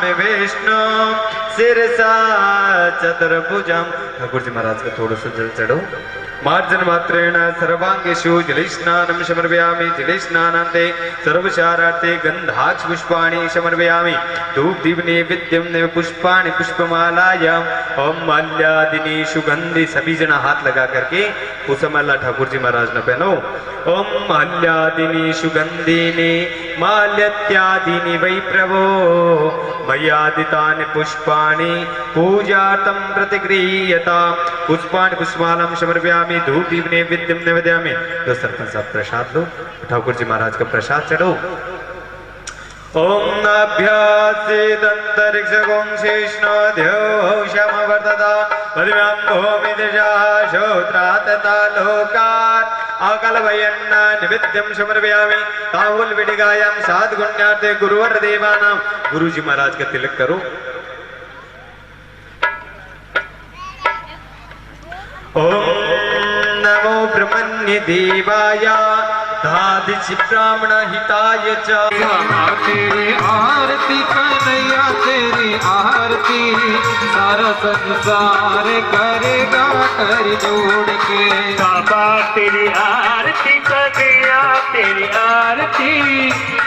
नमामि विष्णु शिरसा चतुर्भुजं। ठाकुर जी महाराज का थोड़ा सा जल चढ़ो। मार्जन मात्रेण सर्वांगेषु जलस्नानं समर्पयामि। जलस्नानान्ते सर्वशारार्थे गन्धाक्ष पुष्पाणि समर्पयामि। धूप दीप नैवेद्यं नैव पुष्पाणि पुष्पमालायां ओम माल्यादिनी सुगंधि। सभी जना हाथ लगा करके पुष्पमाला ठाकुर जी महाराज ने पहनो। ओम माल्यादिनी सुगंधिनी माल्यत्यादिनी वै प्रभो मयादितानि पुष्पाणि पूजार्थं प्रतिगृह्यताम्। पुष्पाणि पुष्पमालां समर्पयामि। धूप दीप नैवेद्यं निवेदयामि। तो सरपंच साहब प्रसाद लो। ठाकुर जी महाराज का प्रसाद चढ़ो। ओम नाभ्यासीदन्तरिक्षगों शेष्णोऽध्यो शमवर्तता पद्म्यां भूमिदृशः श्रोत्रातता लोकात् आकलभयन्न निवेद्यं समर्पयामि। ताम्बूल विडिगायां साधुगुण्यार्थे गुरुवर देवानां। गुरु जी महाराज का तिलक करो। ओम नमो ब्रह्मण्य देवाय दादिशि ब्राह्मण हिताय च। तेरी आरती कन्हैया तेरी आरती सारा संसार करेगा कर जोड़ के। बाबा तेरी आरती कन्हैया तेरी आरती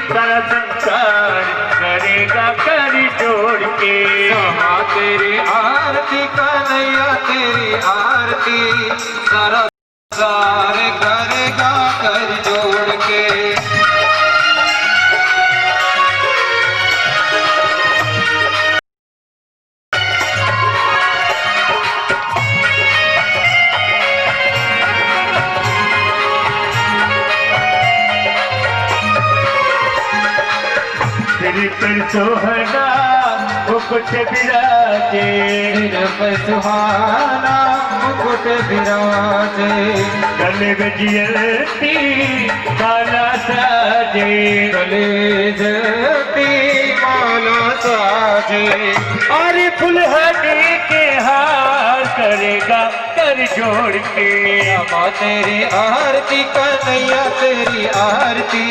सारा संसार करेगा कर जोड़ के। बाबा तेरी आरती कन्हैया तेरी आरती सारा संसार करेगा कर जोड़ के। तेरी पर सोहना मुकुट विराजे। तेरे पर सुहाना मुकुट विराजे। गले में जियती माला साजे। गले जती माला साजे। और फुलहरी के हार करेगा कर जोड़ के। अम्मा तेरी आरती कन्हैया तेरी आरती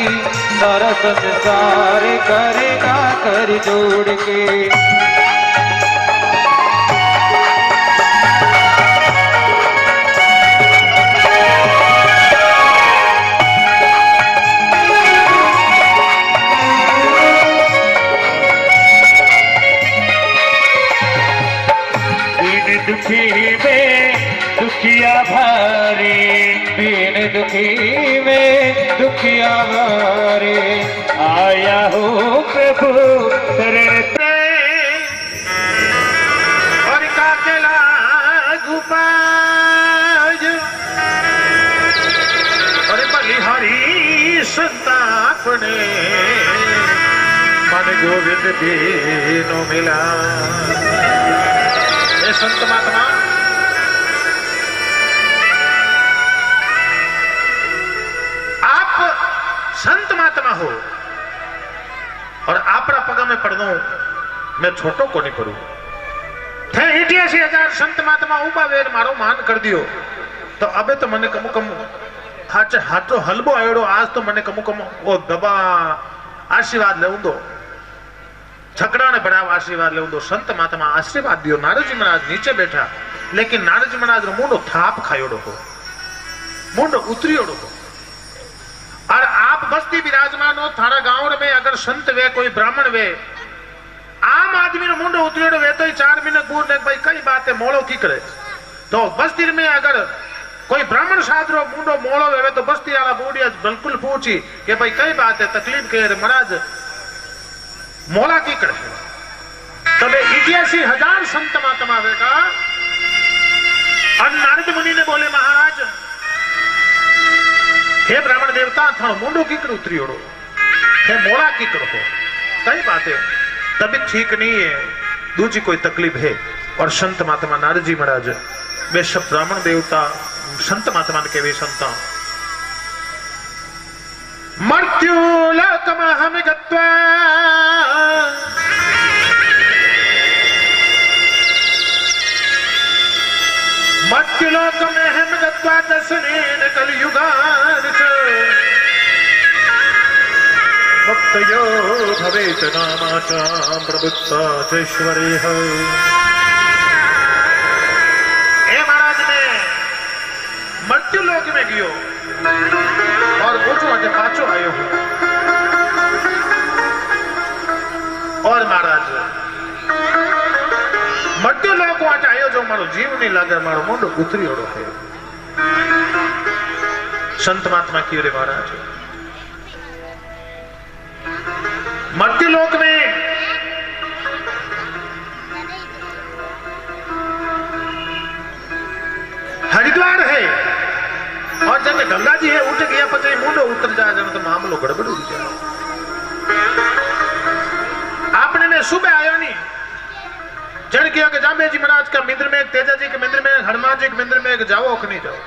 सारा संसार करेगा कर जोड़ के। दुखी में दुखिया भारे। दीन दुखी में दुखिया भारे। आया हो प्रभु तेरे और काकेला गुपाज और बलिहारी संतापने मन गोविंद दीनो मिला। ये संत महात्मा आप संत महात्मा हो और आपरा पगा में पढ़ दू मैं छोटो को नहीं पढ़ू। थे 88,000 संत महात्मा उबा वेर मारो मान कर दियो तो अबे तो मने कमु कम हाचे हाथो हलबो आयोड़ो। आज तो मने कमु कम वो दबा आशीर्वाद ले दो। छकड़ा ने बड़ा आशीर्वाद ले दो। संत महात्मा आशीर्वाद दियो। नारद जी महाराज नीचे बैठा लेकिन नारद जी महाराज मुंडो थाप खायोड़ो हो मुंडो उतरियोड़ो हो। और आप बस्ती विराजमान हो थारा गांव में अगर संत वे कोई ब्राह्मण वे आम आदमी नो मुंडो उतरियोड़ो वे तो 4 महीने दूर ने भाई कई बात है मोड़ो की करे। तो बस्ती में अगर कोई ब्राह्मण साधरो मुंडो मोड़ो वे तो बस्ती वाला बूढ़िया बिल्कुल पूछी कि भाई कई बात है तकलीफ के महाराज मोला की करे। तबे 88,000 संत महात्मा बेटा और नारद मुनि ने बोले महाराज हे ब्राह्मण देवता थानो मुंडो की कर उतरियोड़ो हे मोला की करो हो कई बातें तबीयत ठीक नहीं है दूजी कोई तकलीफ है। और संत महात्मा नारद जी महाराज वे सब ब्राह्मण देवता संत महात्मा के वे संता मृत्यु लोकमहं गत्वा मृत्युलोकमहं गत्वा दर्शनेन कलियुगान् च तयो भवेत नामाचां प्रभुत्वाचैश्वर्यः। ए महाराज ने मृत्यु लोक में गयो और उठो अटे पाछो आयो हूं। और महाराज मृत्यु लोक वाटे आयो जो मारो जीव नहीं लागे, मारो मुंड उतरी ओड़ो है। संत महात्मा की रे महाराज मृत्यु लोक में हरिद्वार है और जब गंगा जी है उठ गया पचे मुंडो उतर जाए जन तो मामलो गड़बड़ हो जाए। आपने ने सुबह आयो नहीं जन किया कि जामे जी महाराज का मिंद्र में, तेजा जी के मिंद्र में, हनुमान जी के मिंद्र में जाओ कि नहीं जाओ।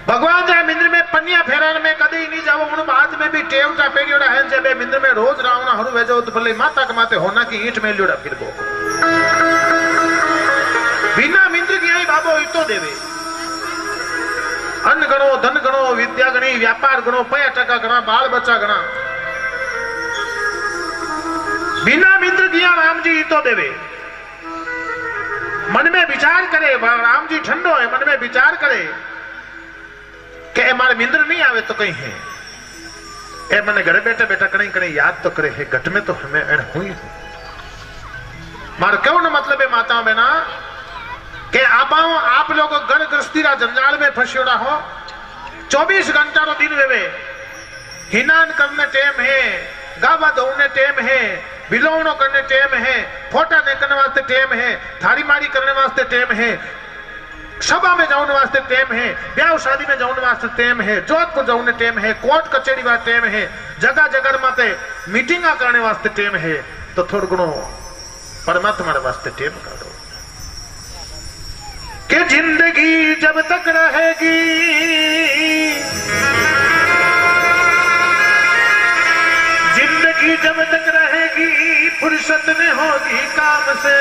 भगवान जाए मिंद्र में पन्निया फेरान में कदी नहीं जाओ। उन बाद में भी टेवटा पेड़ियोड़ा है जब मिंद्र में रोज रावणा हरु वेजो तो भले माता के माते होना की ईंट में लियोड़ा फिर बो बिना मिंद्र की आई बाबो इतो देवे। अन्न गणो, धन गणो, विद्या गणी, व्यापार गणो, पया टका गणा, बाल बच्चा गणा, बिना मिंद्र किया राम जी इतो देवे। मन में विचार करे, राम जी ठंडो है, मन में विचार करे कि हमारे मिंद्र नहीं आवे तो कहीं है ए मैंने घर बैठे बैठा कहीं कहीं याद तो करे है घट में तो हमें एन हुई हूं। मार क्यों न मतलब है माताओं में ना कि आप लोग घर गृहस्थी जंजाल में फंसियोड़ा हो। 24 घंटा रो दिन वेवे हिनान करने टेम है, गावा धोने टेम है, बिलोवनो करने टेम है, फोटा देखने वास्ते टेम है, थारी मारी करने वास्ते टेम है, सभा में जाने वास्ते टेम है, ब्याह शादी में जाने वास्ते टेम है, जोधपुर जाने टेम है, कोर्ट कचेरी वास्ते टेम है, जगह जगह माते मीटिंगा करने वास्ते टेम है। तो थोड़ा गुणो परमात्मा वास्ते टेम कर दो कि जिंदगी जब तक रहेगी, जिंदगी जब तक रहेगी फुर्सत में होगी काम से।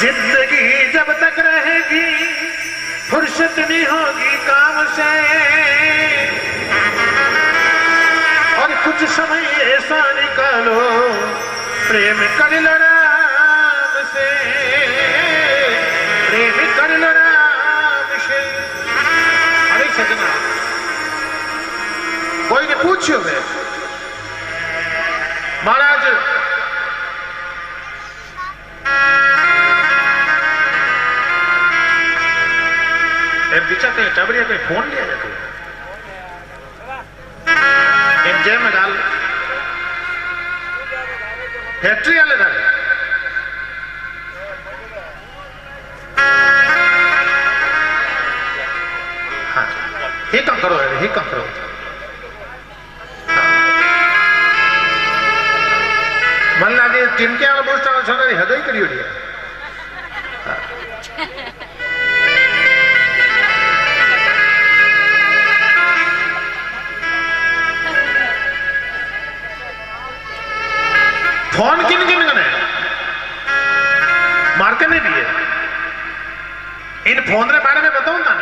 जिंदगी जब तक रहेगी फुर्सत नहीं होगी काम से। और कुछ समय ऐसा निकालो प्रेम कर लो राम से, प्रेम कर लो राम से। अरे सजना कोई ने पूछो वे महाराज बीचा कहीं टबरिया कहीं फोन लिया जाते इन जय में डाल फैक्ट्री वाले डाले। हाँ ही कम करो है, ही कम करो। मन लागे टिमके वाला बोस्टा छोड़ा हृदय करी हो दिया। फोन किन किन गने मार्के नहीं दिए इन फोन रे बारे में बताऊं ना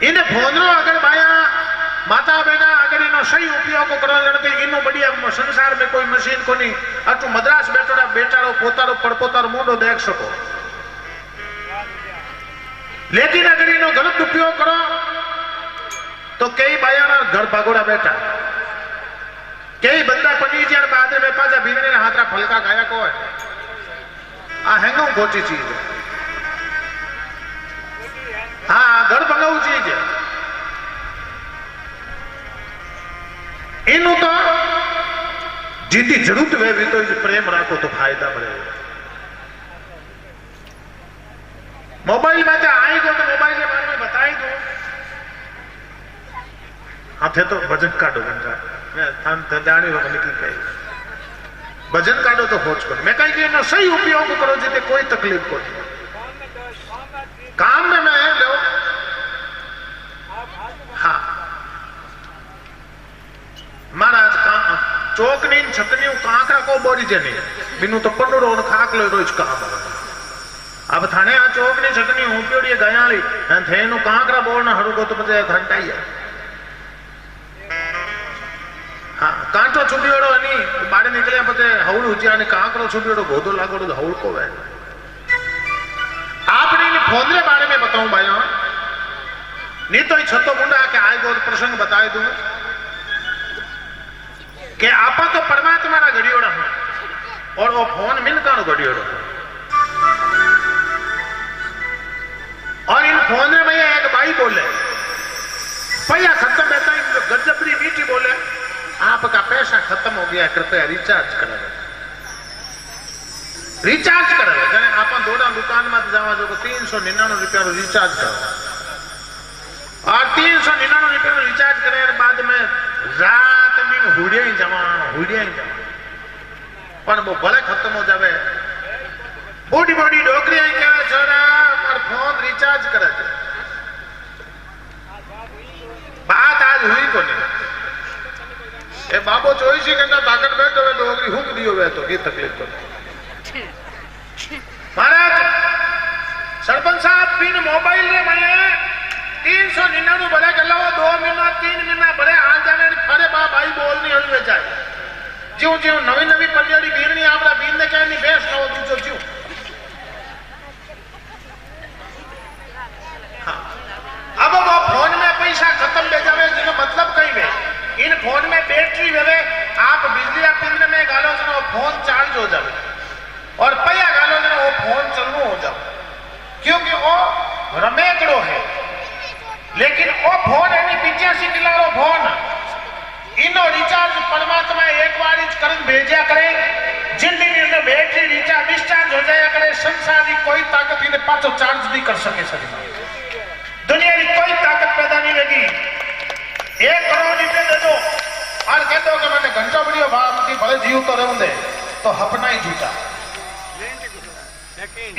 इन फोन रो अगर भाया माता बहना अगर इनो सही उपयोग करो तो इनो बढ़िया संसार में कोई मशीन को नहीं अटू मद्रास बैठोड़ा बेचारो पोतारो पड़पोतारो मुंडो देख सको। लेकिन अगर इनो गलत उपयोग करो तो कई भाइयों ना घर भागोड़ा बैठा कई बंदा पनीर बाद में पाजा भीगने ने हाथरा फलका खाया को है आ हैंगो खोटी चीज है। हाँ घर भगाऊ चीज है। इनु तो जीती जरूरत वे भी तो प्रेम रखो तो फायदा मिले। मोबाइल में आई को तो मोबाइल के बारे में बताई दो। हाँ थे तो भजन काटो घंटा भजन काटो तो खोज करो। मैं कहीं कि सही उपयोग करो जिते कोई तकलीफ को नहीं। काम में मैं लो हाँ महाराज चौकनी छतनी कांकरा को बोरी जनी बिनु तो पन्नू खाक लो रोज काम अब थाने आ चौकनी छकनी ऊपियोड़ी गयाली थे नु कांकरा बोलना हरु को तो पचे घंटाई है हाँ कांटो छुपियोड़ो नहीं बाड़े निकले पचे हौल हुचिया ने कांकरो छुपियोड़ो गोदो लागोड़ो तो हौल को वे आपने इन फोनरे बारे में बताऊं भाइयों नहीं तो छतो मुंडा के आए गो प्रसंग बताए दूं कि आपा तो परमात्मा ना घड़ियोड़ा हूं और वो फोन मिल का घड़ियोड़ो और इन फोन में एक भाई बोले पैसा खत्म रहता है गजबरी मीठी बोले आपका पैसा खत्म हो गया कृपया रिचार्ज करें रिचार्ज करें जने आप दोड़ा दुकान में जावा जो 399 रुपया रिचार्ज करो और 399 रुपया रिचार्ज करे बाद में रात में हुडिया ही जमा पर वो भले खत्म हो जावे बूढ़ी बूढ़ी डोकरिया क्या छोरा पर फोन रिचार्ज करे बात आज हुई को नहीं ए बाबो 24 घंटा ताकत बैठो है डोगरी हुक दियो वे तो ये तकलीफ तो महाराज सरपंच साहब पिन मोबाइल रे मैं 399 भले गलो 2 महीना 3 महीना भले आ जाने फरे बा भाई बोलनी हल में जाए ज्यों ज्यों नवी नवी पंजाड़ी बीरनी आपड़ा बीन ने कहनी बेस नो दूजो ज्यों हाँ अब वो फोन में पैसा खत्म ले जावे जिसका मतलब कहीं वे इन फोन में बैटरी वे आप बिजली या पिन में गालो जनो फोन चार्ज हो जावे और पैया गालो जनो वो फोन चालू हो जावे क्योंकि वो रमेकड़ो है लेकिन वो फोन है 85 किलो फोन इनो रिचार्ज परमात्मा एक बार करन भेजा करे जिन दिन इनमें बैटरी रिचार्ज डिस्चार्ज हो जाया करे संसार की कोई ताकत इन्हें पाछो चार्ज नहीं कर सके दुनिया की कोई ताकत पैदा नहीं लगी 1 करोड़ रुपये दे दो और कह दो कि मैंने घंटा बढ़िया भाव की भले जीव तो रहूं दे तो हपना ही झूठा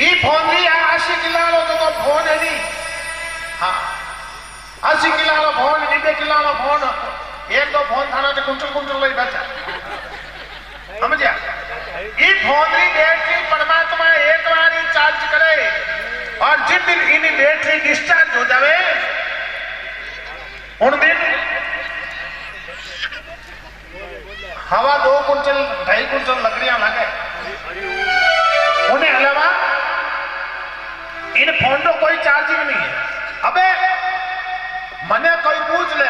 ये फोन भी 80 किलो तो फोन है नहीं हाँ 80 किलो फोन 90 किलो फोन एक दो फोन थाना से कुंटल लई बैठा समझिया ये फोन की बैटरी परमात्मा एक बार ही चार्ज करे और जिस दिन इन्हीं बैटरी डिस्चार्ज हो जावे उन दिन हवा 2 कुंटल 2.5 कुंटल लकड़ियां लगे उन्हें अलावा इन फोन को कोई चार्जिंग नहीं है अबे मने कोई पूछ ले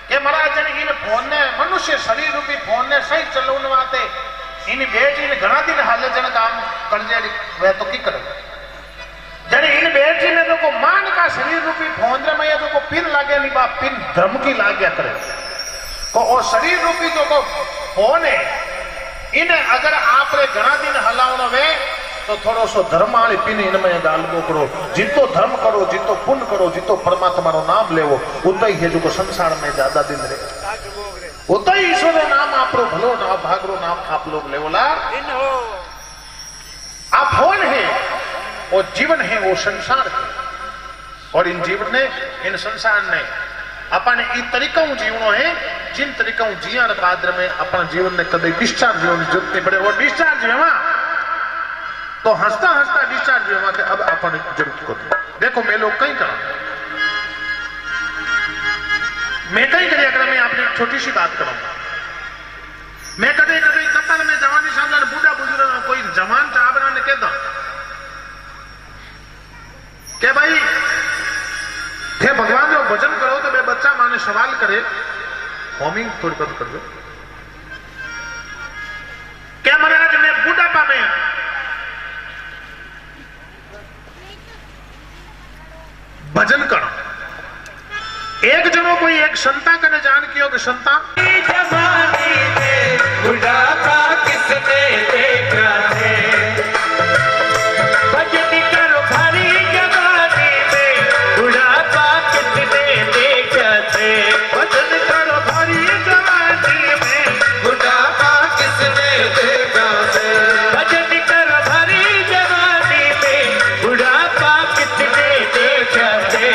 कि महाराज इन फोन ने मनुष्य शरीर रूपी फोन ने सही चलाने वास्ते इन बैटरी ने घना दिन हाल जन काम कर जे वे तो की करे जने इन बैटरी ने तो को मान का शरीर रूपी फोन रे में जो को पिन लागे नहीं बा पिन धर्म की लाग्या करे को ओ शरीर रूपी जो को फोन है इन्हें अगर आप रे घना दिन हलावनो वे तो थोड़ो सो धर्म वाली पिन इनमें डालबो करो जितो धर्म करो जितो पुण्य करो जितो परमात्मा रो नाम लेवो उतो ही है जो को संसार में ज्यादा दिन रहे उतो ही ईश्वर रो नाम आपरो भलो नाम भागरो नाम आप लोग लेवोला आप फोन है वो जीवन है वो संसार है और इन जीवन ने इन संसार ने अपन इन तरीकों जीवनो है जिन तरीकों जिया बाद में अपन जीवन ने कदे डिस्चार्ज जीवन जितने बड़े वो डिस्चार्ज हुआ तो हंसता हंसता डिस्चार्ज हुआ थे अब अपन जरूरत को देखो मैं लोग कहीं करा मैं कहीं करिए अगर मैं आपने छोटी सी बात करूंगा मैं कदे कदे कतल में जवानी सामने बूढ़ा बुजुर्ग कोई जवान चाबरा ने कहता के भाई थे भगवान जो भजन करो तो मैं बच्चा माने सवाल करे होमिंग थोड़ी बंद कर दो क्या महाराज मैं बुढ़ापा में भजन करो एक जनो कोई एक संता कने जान कियो कि संता जवानी में बुढ़ापा किसने देखा है भजन करो भारी जवानी में बुढ़ापा किसने देखा है भजन करो भारी जवानी में बुढ़ापा किसने देखा है भजन करो भारी जवानी में बुढ़ापा किसने देखा है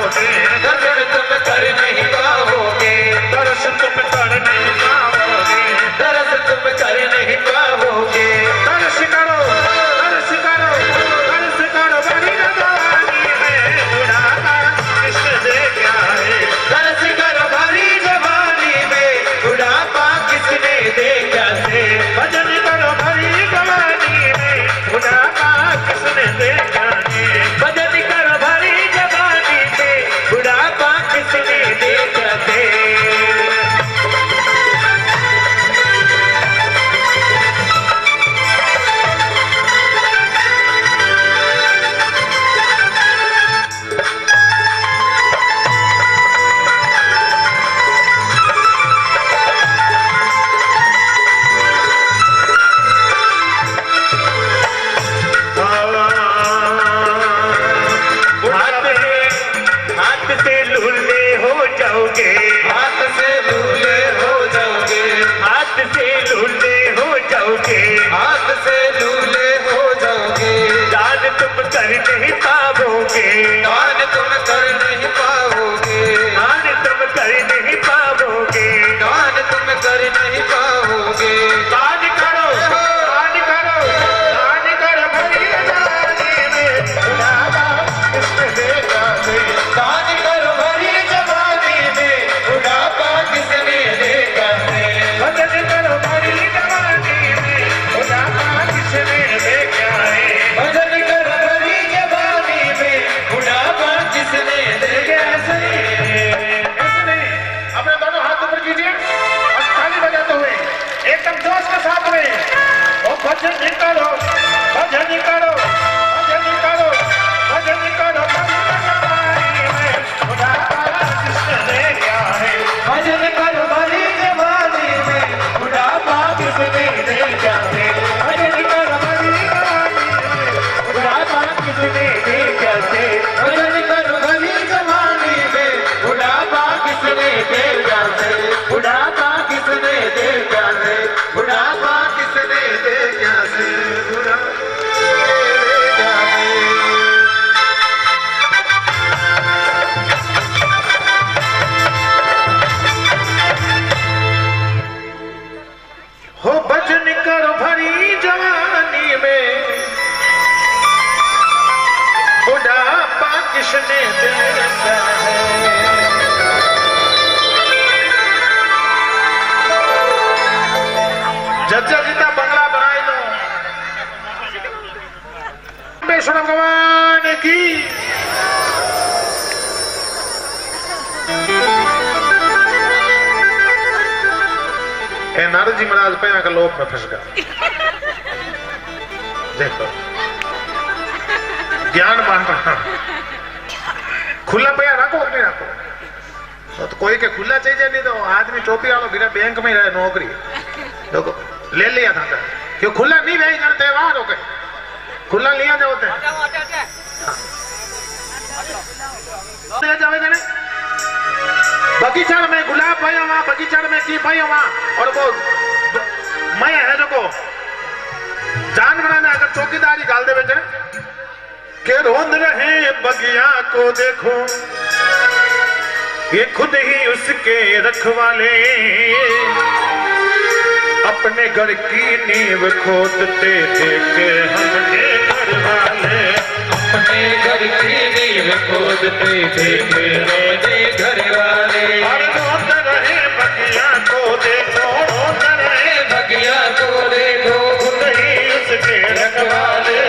पाओगे, दर्शन तुम कर नहीं पाओगे, दर्श तुम कर नहीं पाओगे। दर्श तुम कर नहीं पाओगे। दर्श करो, दर्श करो, दर्श करो बड़ी जवानी में बुढ़ापा किसने देखा है। दर्श करो भरी जवानी में बुढ़ापा किसने देखा से। भजन करो भरी जवानी में बुढ़ापा किसने देखा है। भजन करो भरी जवानी में बुढ़ापा किसने देखा से। हाथ से लूले हो जाओगे, हाथ से लूले हो जाओगे, हाथ से लूले हो जाओगे, हाथ से लूले हो जाओगे। दान तुम कर नहीं पाओगे, दान तुम कर नहीं पाओगे, दान तुम कर नहीं पाओगे, दान तुम कर नहीं पाओगे। दान करो, दान करो, दान करो भरी जवानी में बुढ़ापा किसने देखा है। दान करो भरी जवानी में बुढ़ापा किसने देखा से। भजन करो भरी जवानी में बुढ़ापा किसने देखा है। भजन करो भरी जवानी में बुढ़ापा किसने देखा से। ऐसे नहीं, अपने दोनों हाथ ऊपर कीजिए और ताली बजाते हुए एकदम जोश के साथ में और भजन करो, भजन करो, भजन करो, भजन करो भरी जवानी में बुढ़ापा किसने देखा है। भजन करो भरी जवानी में बुढ़ापा किसने देखा से। भजन करो भरी जवानी में बुढ़ापा किसने देखा से। भजन करो भरी जवानी में बुढ़ापा किसने देखा से। बुढ़ापा किसने देखा से। बुढ़ापा किसने देखा से। बुढ़ापा देखा से। हो भजन करो भरी जवानी में बुढ़ापा किसने देखा है। जज्जा जीता बंगला बनाए लो। बेशरम भगवान की। ए नारद जी महाराज पैया का लोभ में फंस गया। देखो ज्ञान बांट रहा, खुला पैया रखो नहीं रखो तो कोई के खुला चाहिए, नहीं तो आदमी टोपी वालों बिना बैंक में रहे नौकरी। देखो ले लिया था क्यों खुला नहीं रही जन त्योहार हो गए, खुला लिया जाते ले जावे जने बगीचा में गुलाब पाया वहां, बगीचा में की पाया वहां। और वो मैं है जो को जान बनाना अगर चौकीदारी डाल दे बेटे के रोंद रहे बगिया को देखो ये खुद ही उसके रखवाले अपने घर की नींव खोदते देखे हमने घर वाले। अपने घर की नींव खोदते देखे हमने घर वाले। और रोंद रहे बगिया को देखो, रोंद रहे बगिया को देखो खुद ही उसके रखवाले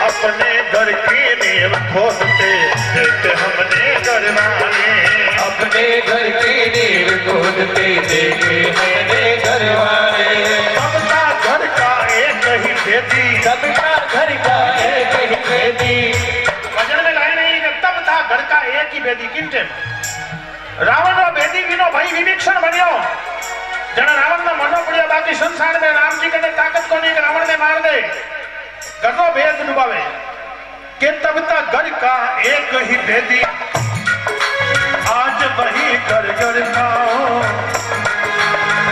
अपने घर की नींव खोदते देखे हमने घर वाले। अपने घर की नींव खोदते देखे हमने घर वाले। सबका घर का एक ही बेटी, सबका घर का एक ही बेटी। भजन में लाए नहीं कि तब था घर का एक ही बेटी किंटे रावण रो बेटी विनो भाई विभीषण बन्यो जना रावण ने मनो पड़ियो बाकी संसार में राम जी के ताकत को नहीं रावण ने मार दे गगो भेद डुबावे के तब तक घर का एक ही बेटी आज वही घर घर खाओ।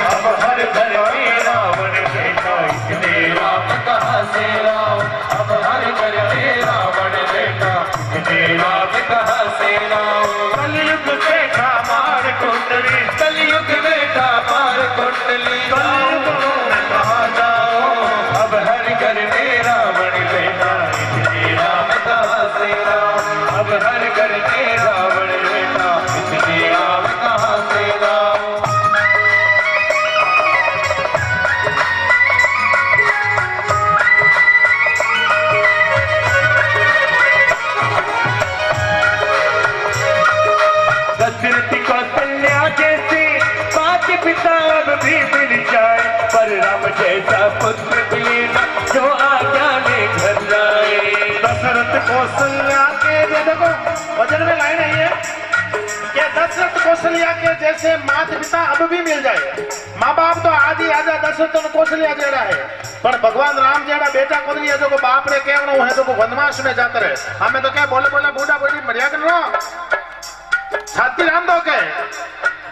अब हर घर में रावण देखा इतने राम कहाँ से राम। अब हर घर में रावण देखा इतने राम कहाँ से लाऊं कलयुग बैठा मार कुंडली कलयुग बेटा मार कुंडली कलयुग में कहाँ जाऊं अब हर घर में रावण बेटा इतने राम कहाँ से लाऊं अब हर घर में रावण बेटा इतने राम कहाँ से लाऊं दशरथ कौशल्या जैसे माता पिता अब भी मिल जाए पर राम जैसा पुत्र मिले न जो आज्ञा ले घर जाए दशरथ कौशल्या के ये देखो वचन में लाइन है ये कि दशरथ कौशल्या के जैसे माता पिता अब भी मिल जाए माँ बाप तो आदि राजा दशरथ और कौशल्या जेड़ा है पर भगवान राम जेड़ा बेटा को नहीं है जो बाप रे केवनो है जो वनवास में जाता रहे हमें तो क्या बोले बोला बूढ़ा बूढ़ी मरिया कर छाती राम दो के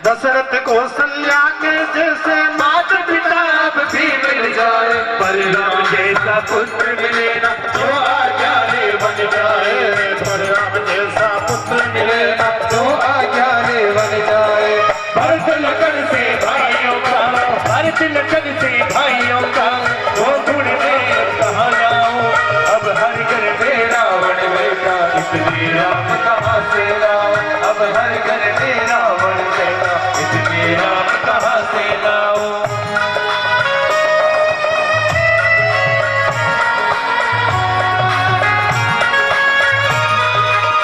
दशरथ कौशल्या के जैसे माता पिता अब भी मिल जाए पर राम जैसा पुत्र मिले ना जो आज्ञा ले बन जाए पर राम जैसा पुत्र मिले ना जो आज्ञा ले बन जाए भरत लगन से भाइयों का भरत लगन से भाइयों का वो गुण में कहाँ जाऊं अब हर घर में रावण बेटा इसलिए राम कहाँ से लाओ अब हर घर में रावण बेटा इसलिए राम कहाँ से लाओ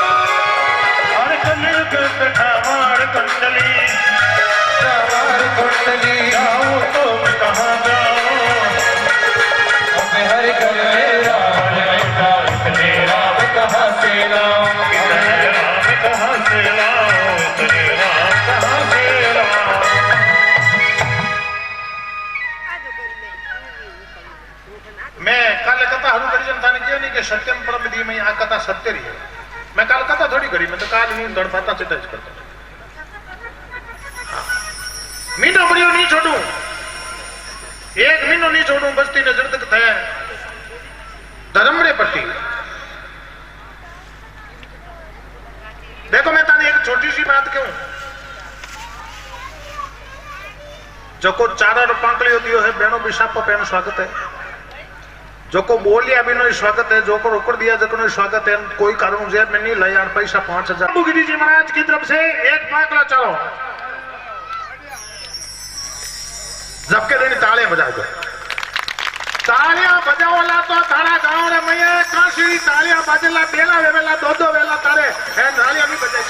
और कलयुग बैठा मार कुंडली रावण कुंडली जाऊं तो मैं कहाँ जाऊं अब हर घर में रावण बेटा इसलिए राम कहाँ से लाओ इतने राम कहाँ से लाऊं इतने राम कहाँ से लाऊं मैं कल कथा हरू करी जनता ने किया नहीं कि सत्यम परम दी में आ कथा सत्य रही है मैं कल कथा थोड़ी करी मैं तो काल ही गणपता से टच करता मीनो बड़ियो नहीं छोड़ू एक महीनो नहीं छोड़ू बस्ती नजर तक थे धर्म रे पट्टी देखो मैं ताने एक छोटी सी बात कहूं जो को चारा और पांकलियो दियो है बहनों बिशाप पेन स्वागत है जो को बोलिया भी नो स्वागत है जो को रोकड़ दिया जको नो स्वागत है कोई कारण जेब में नहीं लाया पैसा 5000 गिरी जी महाराज की तरफ से एक पांकला चलो जबके दिन ताले बजा दो तालियां बजावला तो तारा गांव रे मये काशी तालियां बजला बेला वेला दो वेला तारे है तालियां भी बजाई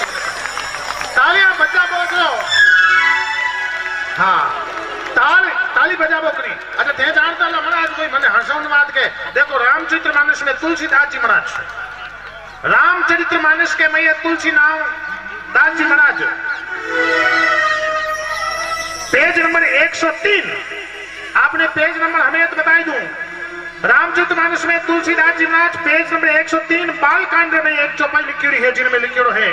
तालियां बजा बोलो हाँ ताली बजा बोकनी अच्छा ते जानता ला महाराज कोई मने हंसौन बात के देखो रामचरित्र मानस में तुलसीदास जी महाराज रामचरित्र मानस के मये तुलसी नाम दास जी महाराज पेज नंबर 103 आपने पेज नंबर हमें तो बताई दूं रामचरितमानस में तुलसीदास जी महाराज पेज नंबर 103 बालकांड में एक चौपाई लिखी है जिनमें लिखी है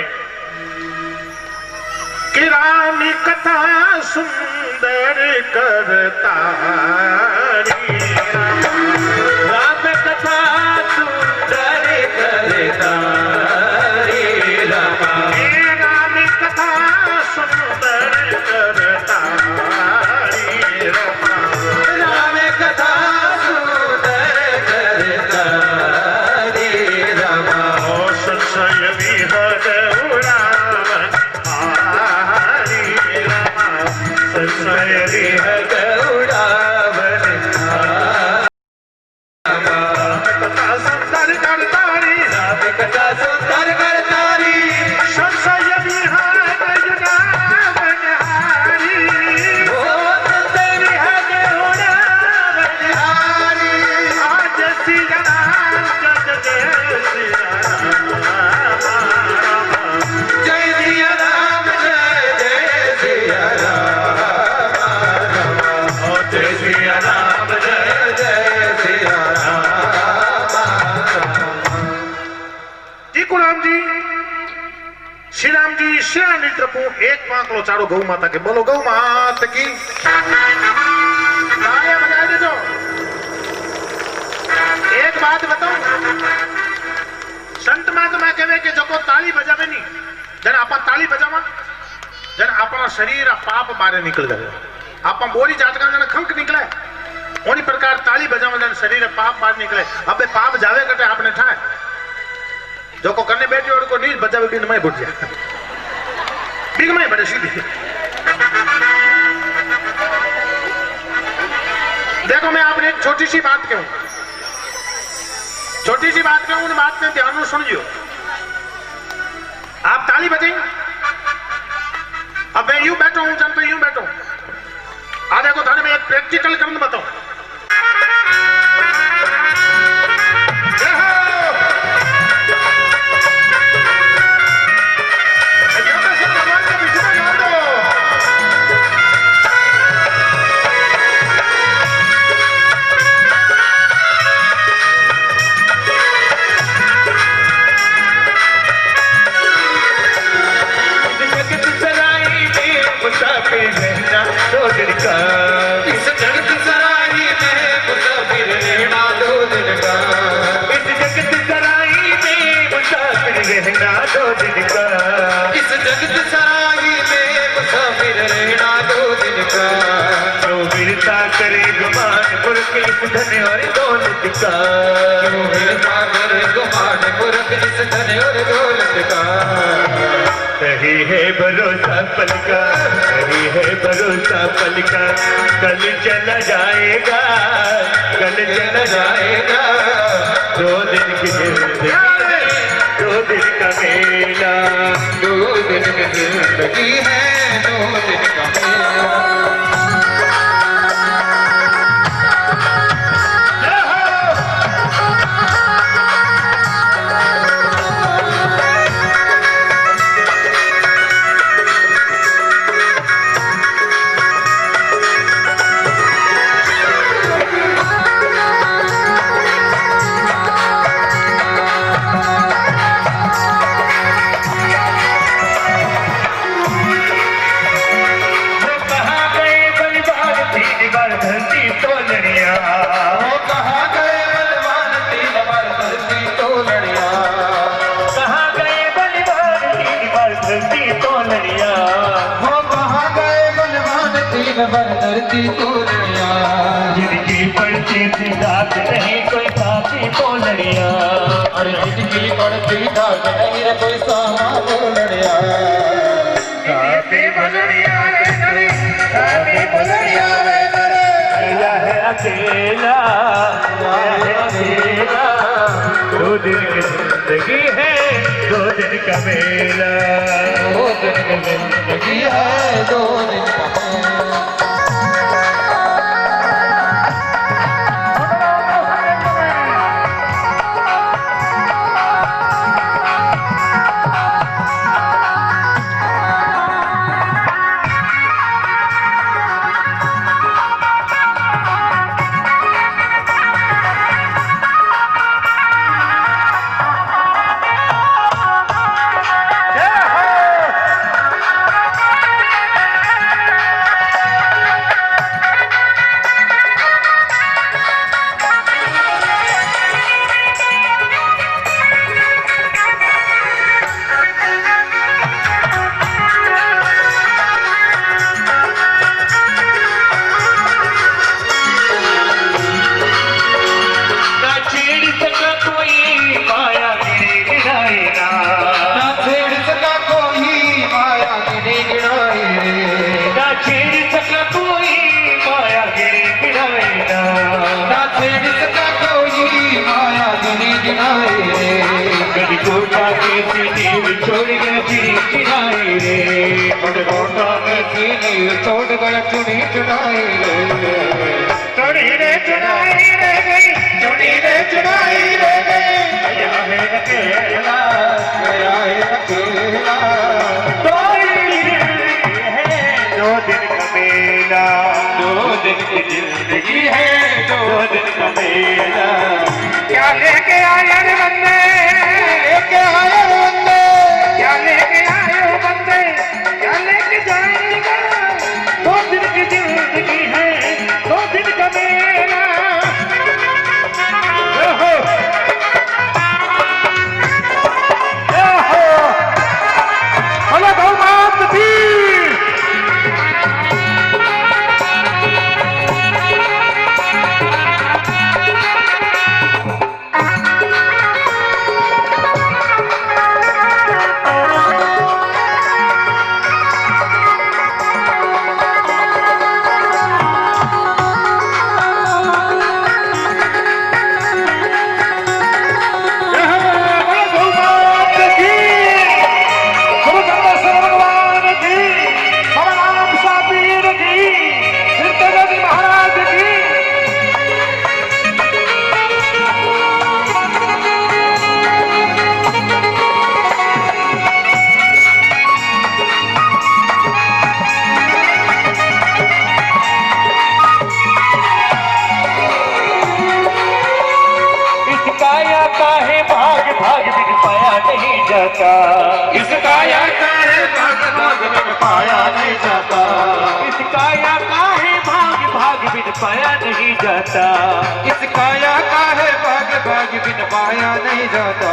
कि राम कथा सुंदर करता राम कथा सुंदर करता राम कथा सुंदर करता राम कथा सुंदर करता रे रामा संशय विहर उड़ावन हारी रमा संशय विहर गौड़ावन कथा सुंदर करतारी राम कथा सुंदर करतारी संशय विहर उड़ावन हारी ओ सुंदर है गौड़ावन हारी आज सिया राम जग जय सिया राम जय सिया राम जय सिया राम जय सिया राम जय सिया जी गुलाम जी श्री राम जी श्री राम प्रभु एक पांकलो चारो गौ माता के बोलो गौ माता की तालियां बजा दीजो एक बात बताऊं संत महात्मा कहे कि जो को ताली बजावे ताली बजावा जन अपना शरीर पाप बारे निकल गए आप बोली जाटका जन खंक निकले ओनी प्रकार ताली बजावा जन शरीर पाप बाहर निकले अबे पाप जावे करते आपने ठाए जो को करने बैठे और को नहीं बजावे बिन मैं बुझ जा बिग में बड़े सीधी देखो मैं आपने एक छोटी सी बात कहूं उन बात में ध्यान में सुनियो आप ताली बजेंगे अब मैं यूं बैठा हूं जन तो यूं बैठो आ देखो थाने में एक प्रैक्टिकल करने बताओ इस जगत सराही में मुसाफिर रहना 2 दिन का इस जगत सराही में मुसाफिर रहना 2 दिन का इस जगत सराही में मुसाफिर रहना 2 दिन का जो वीरता करे गुमान पुरख इस धन और दौलत का जो वीरता करे गुमान पुरख इस धन और दौलत का सही है भरोसा पल का सही है भरोसा पल का कल चला जाएगा 2 दिन की जिंदगी 2 दिन का मेला 2 दिन की जिंदगी है 2 दिन का मेला धरती तोलनिया जिनकी पड़ती थी दाग नहीं कोई साथी बोलनिया अरे जिनकी पड़ती दाग नहीं रे कोई सामा बोलनिया साथी बोलनिया रे नरे साथी बोलनिया रे नरे अकेला है अकेला 2 दिन की जिंदगी है 2 दिन का मेला 2 दिन की जिंदगी है 2 दिन का मेला तोड़ गया चुनी चुनाई चुनी रे चुनाई रे गई चुनी रे चुनाई रे गई गया है अकेला 2 दिन का मेला 2 दिन की जिंदगी है 2 दिन का मेला क्या लेके आया रे बंदे लेके आया बंदे क्या लेके आए हो बंदे क्या लेके जाएगा 2 दिन की जिंदगी है 2 दिन का मेला ओहो ओहो पाया नहीं जाता। इस काया का है भाग भाग बिन पाया नहीं जाता।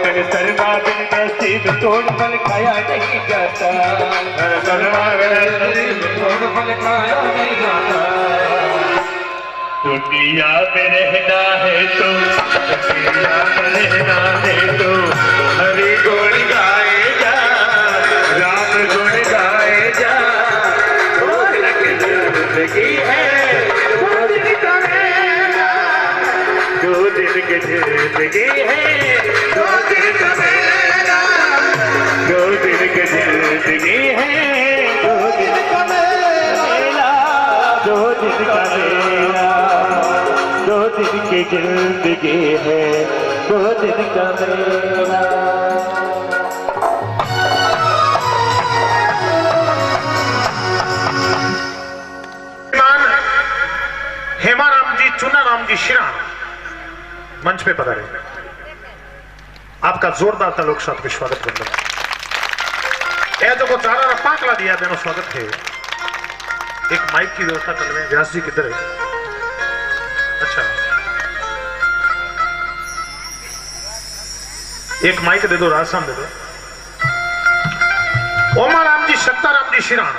कर सरवा बिन नसीब तोड़ फल खाया नहीं जाता। सरवा बिन नसीब तोड़ फल खाया नहीं जाता। दुनिया में रहना है तो, दुनिया में रहना है तो हरि गुण गाए जा, राम गुण गाए जा। जिंदगी है दो दिन का मेला, दो दिन की जिंदगी है दो दिन का मेला, दो दिन की जिंदगी है दो दिन का मेला, दो दिन का मेला, दो दिन की जिंदगी है दो दिन का मेला। हेमाराम जी, चुनाराम जी शिरा मंच पे पधारे। आपका जोरदार तालुक साथ के स्वागत करते हैं। जो चारा पाकला दिया देनो स्वागत है। एक माइक की व्यवस्था कर रहे हैं। व्यास जी किधर है? अच्छा, एक माइक दे दो, राजस्थान दे दो। ओमाराम जी, शक्ताराम जी शिराण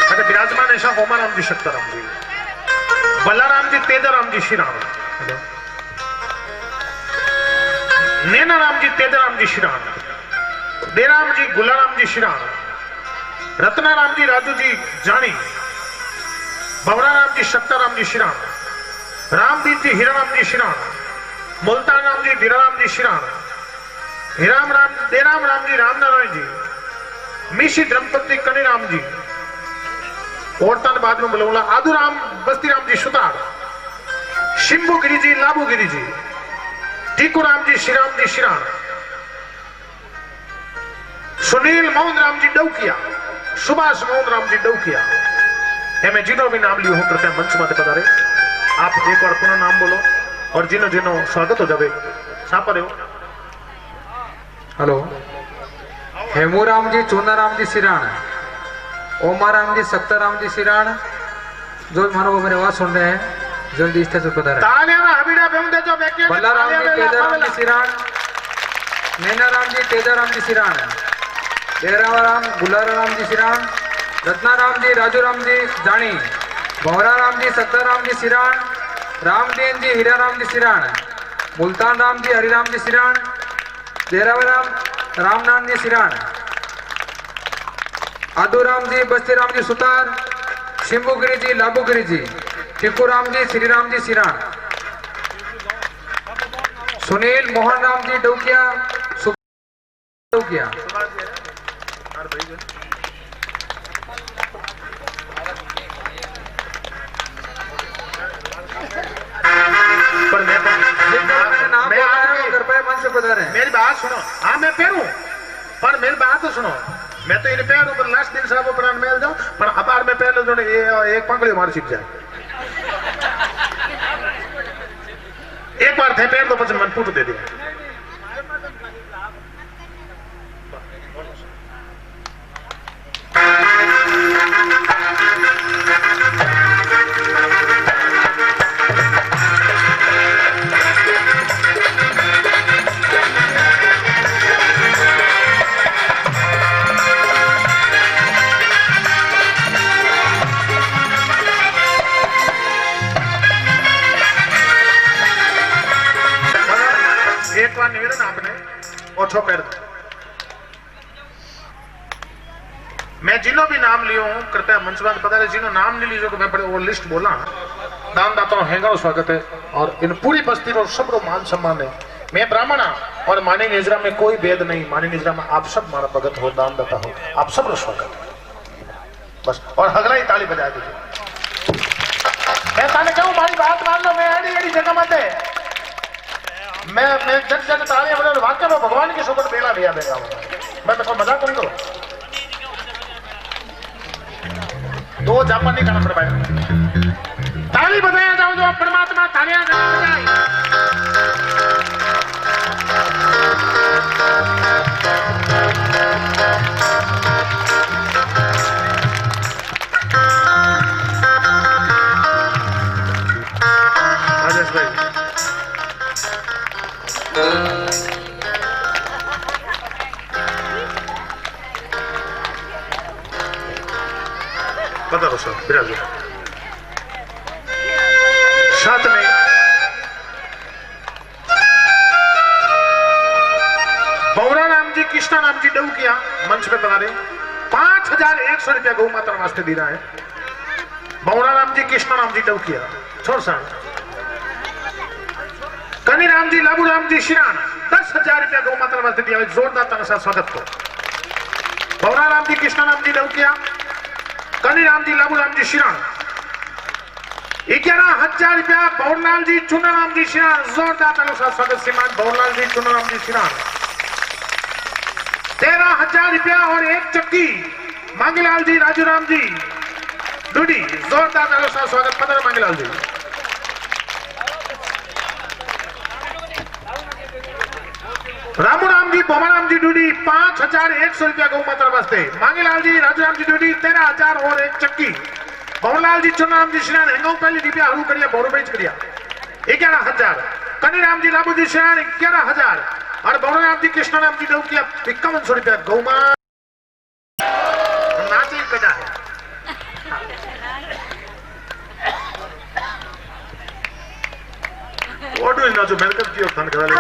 अच्छा विराजमान ऐसा ओमाराम जी, शक्ताराम जी, बल्लाराम जी, तेजाराम जी शिराण, नैनाराम जी, तेजाराम जी शिराण, देराम जी, गुलाराम जी शिराण, रत्नाराम जी, राजू जी जानी, भवराराम जी, शक्ताराम जी शिराण, रामदीप जी, हीराराम जी शिराण, मुल्तान राम जी, धीराराम जी शिराण, हीराम राम, देराम राम जी, रामनारायण जी, मिशी धर्मपति कनीराम जी, औरतन बाद में बोलूंगा, आदुराम बस्तीराम जी सुतार, शिंबू गिरी जी, लाबू गिरी जी, टीकूराम जी, श्रीराम जी शिराण, सुनील मोहन राम जी डौकिया, सुभाष मोहन राम जी डौकिया। मैं जिनो भी नाम लियो हूं कृपया मंच मत पधारे। आप एक बार पुनः नाम बोलो और जिनो जिनो स्वागत हो जावे। पर हो? हेलो, हेमूराम जी, चूनाराम जी सिराण, ओमाराम जी, सक्ताराम जी सिराण, जो मानो वो मेरी आवाज सुन रहे हैं जल्दी स्टेज पर पधारें। बल्लाराम जी, तेजाराम जी सिराण, नैनाराम जी, तेजाराम जी सिराण, डेरावाराम, गुलाराम जी सिराण, रत्नाराम जी, राजूराम जी जानी, भवराराम जी, सक्ताराम जी सिराण, रामदेन जी, हीराराम जी सिराण, मुल्तान राम जी, हरिराम जी सिराण, डेरावाराम, रामनाथ जी सिराण, आदूराम जी, बस्तीराम जी सुतार, शिंबुगिरी जी, लाबूगिरी जी, टिकूराम जी, श्रीराम जी सिराण, सुनील मोहन राम जी डौकिया, डौकिया, पर नाम कृपया मंच से पधारें। मेरी बात सुनो। हाँ मैं पैरूं, पर मेरी बात तो सुनो। मैं तो इन पैरों पर लास्ट दिन साहब पर मेल जाऊं, पर अबार में पहले जो एक पंखड़ी मार सीख जाए। एक बार थे पैर तो पच मन फूट दे दिया। एक बार निवेदन आपने ओछो पैर दो। मैं जिन्हों भी नाम लियो हूं कृपया मंच पर पता है। जिन्हों नाम नहीं लीजिए मैं बड़े वो लिस्ट बोला दान दाताओं हैंगा स्वागत है और इन पूरी बस्ती और सब मान सम्मान है। मैं ब्राह्मण और मानी निजरा में कोई भेद नहीं। मानी निजरा में आप सब मारा भगत हो, दान दाता हो, आप सब स्वागत है बस। और हगला ही ताली बजा दीजिए। मैं ताने कहूं मारी बात मान लो। मैं एडी जगह मत है। मैं जग जग तालियां बजा वाक्य में भगवान की शुक्र बेला लिया देगा। मैं तो मजाक नहीं करो। दो जापान नहीं करना पड़ेगा। ताली बजाया जाओ जो परमात्मा तालियां बजाए। पधारो साहब बिराजो। साथ में बौरा राम जी कृष्णा राम जी डौकिया मंच पे पधारे। 5100 रुपया गौ माता वास्ते दे रहा है। बौरा राम जी कृष्णा राम जी डौकिया छोड़ साहब। कनी राम जी लाबू राम जी शिरान 10,000 रुपया गौ माता वास्ते दिया। जोरदार ताली से स्वागत को। बौरा राम जी कृष्णा राम जी डौकिया कनी राम जी लाबू राम जी शिरान 11,000 रुपया। बौरलाल जी चुनाराम जी शिरान जोरदार ताली से स्वागत। श्रीमान बौरलाल जी चुनाराम जी शिरान 13,000 रुपया और एक चक्की। मांगीलाल जी राजूराम जी डूडी जोरदार ताली से स्वागत। पधारो मांगीलाल जी। रामू राम जी बोमाराम जी डूडी 5,100 रुपया गौ माता वास्ते। मांगीलाल जी राजूराम जी डूडी 13,000 और एक चक्की। बौरलाल जी चुनाराम जी श्रीरान हेंगो पहली रुपया हरू करिया बोरो बेच करिया 11,000। कनी राम जी लाबू जी श्रीरान 11,000 और बौरा राम जी कृष्णा राम जी डौकिया 5100 रुपया गौ माता नाची कजा है। ओडू ना जो वेलकम कियो खान करा ले।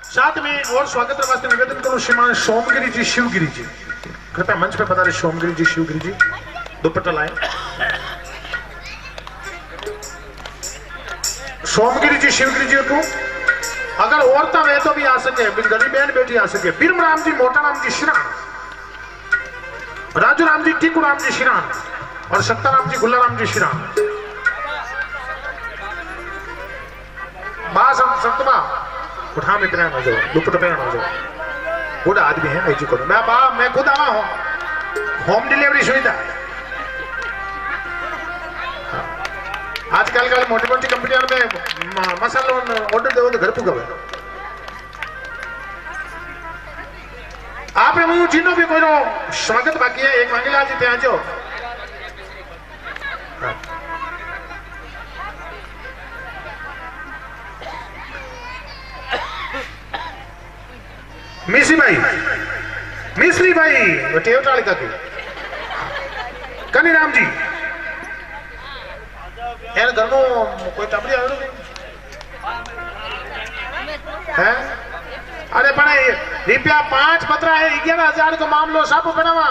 साथ में और स्वागत वास्ते निवेदन करूं श्रीमान सोमगिरी जी शिवगिरी जी कृपया मंच पे पधारे। सोमगिरी जी शिवगिरी जी दुपट्टा लाए। सोमगिरी जी शिवगिरी जी को अगर औरता वे तो भी आ सके, गरीब बहन बेटी आ सके। बीरम राम जी मोटा राम जी शिरान, राजू राम जी टीकू राम जी शिरान और सत्ता राम जी गुल्ला राम जी शिरान। बास हम संतमा उठा में पहना ना जाओ, दुपट्टा पहना ना जाओ। बूढ़ा आदमी है ऐसी करो। मैं खुद आवा हूँ। होम डिलीवरी सुविधा आजकल कल मोटी मोटी कंपनियों में मसाला ऑर्डर दो तो घर पुगा। आपने मुझे जिन्हों भी कोई स्वागत बाकी है एक मांगीलाल जी थे आज मिश्री भाई टेवटाली का कनी राम जी यार घर में कोई टपड़ी आवे है। अरे पण रुपया 5 पत्रा है 11,000 को मामलो सापो बनावा।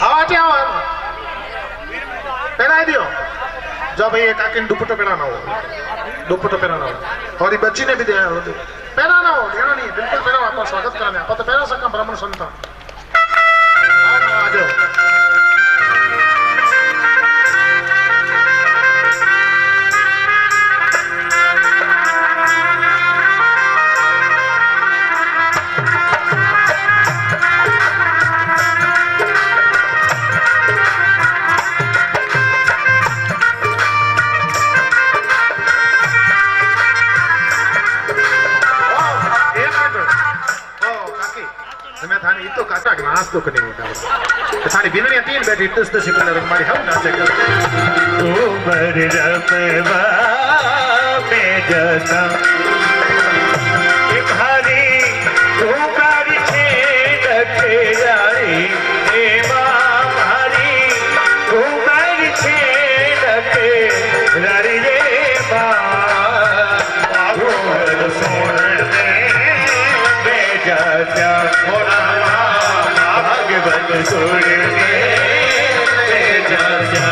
आवाज आओ पहनाई दियो जो भाई एक काकिन दुपट्टा पहनाना हो, दुपट्टा पहनाना हो। और ये बच्ची ने भी दिया पहनाना हो, देना नहीं बिल्कुल पहनाओ। आपका स्वागत कराने आप तो पहना सकता ब्राह्मण संतान। आ जाओ। तो काका नाच तो करने होता सारी बिनने 3 बैठी 10 कलर हमारी हम नाच करते। उमर रमवा में जता भारी तुम्हारी छेद यारी देवा भारी तुम्हारी छेद यारी देवा उमर सोने में जता छोड़ दे जा जा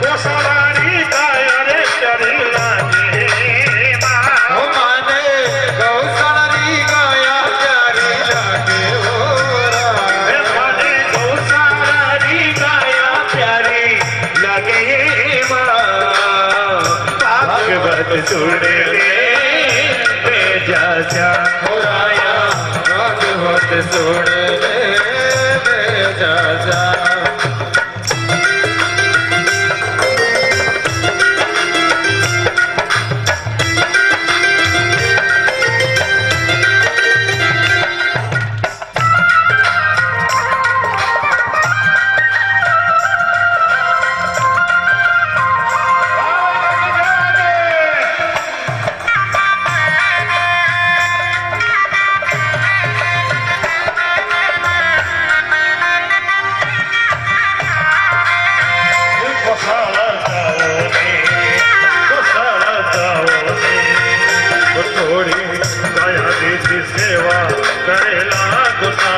वो सवारी काया रे चरला के मां माने गौसारी गाया प्यारी लागे ओरा माने गौसारी गाया प्यारी लागे मां भागवत सुन ले जा जा होराया भागवत सुन जा जा।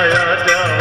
आया जाओ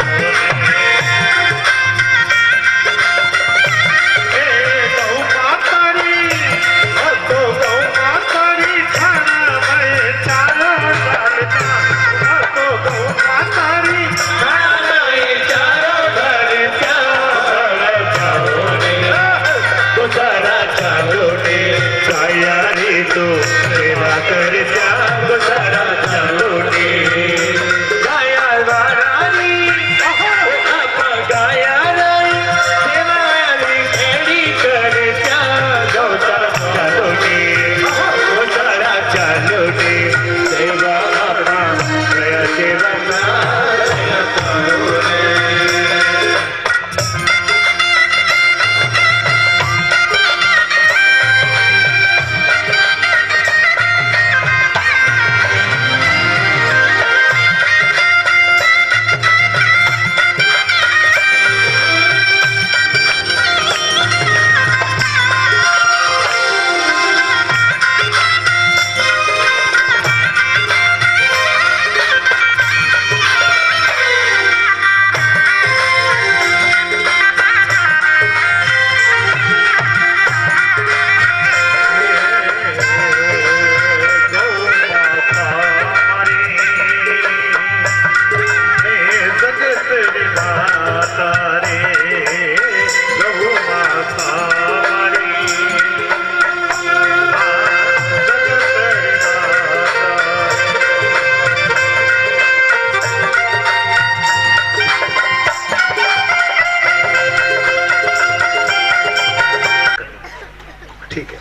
ठीक है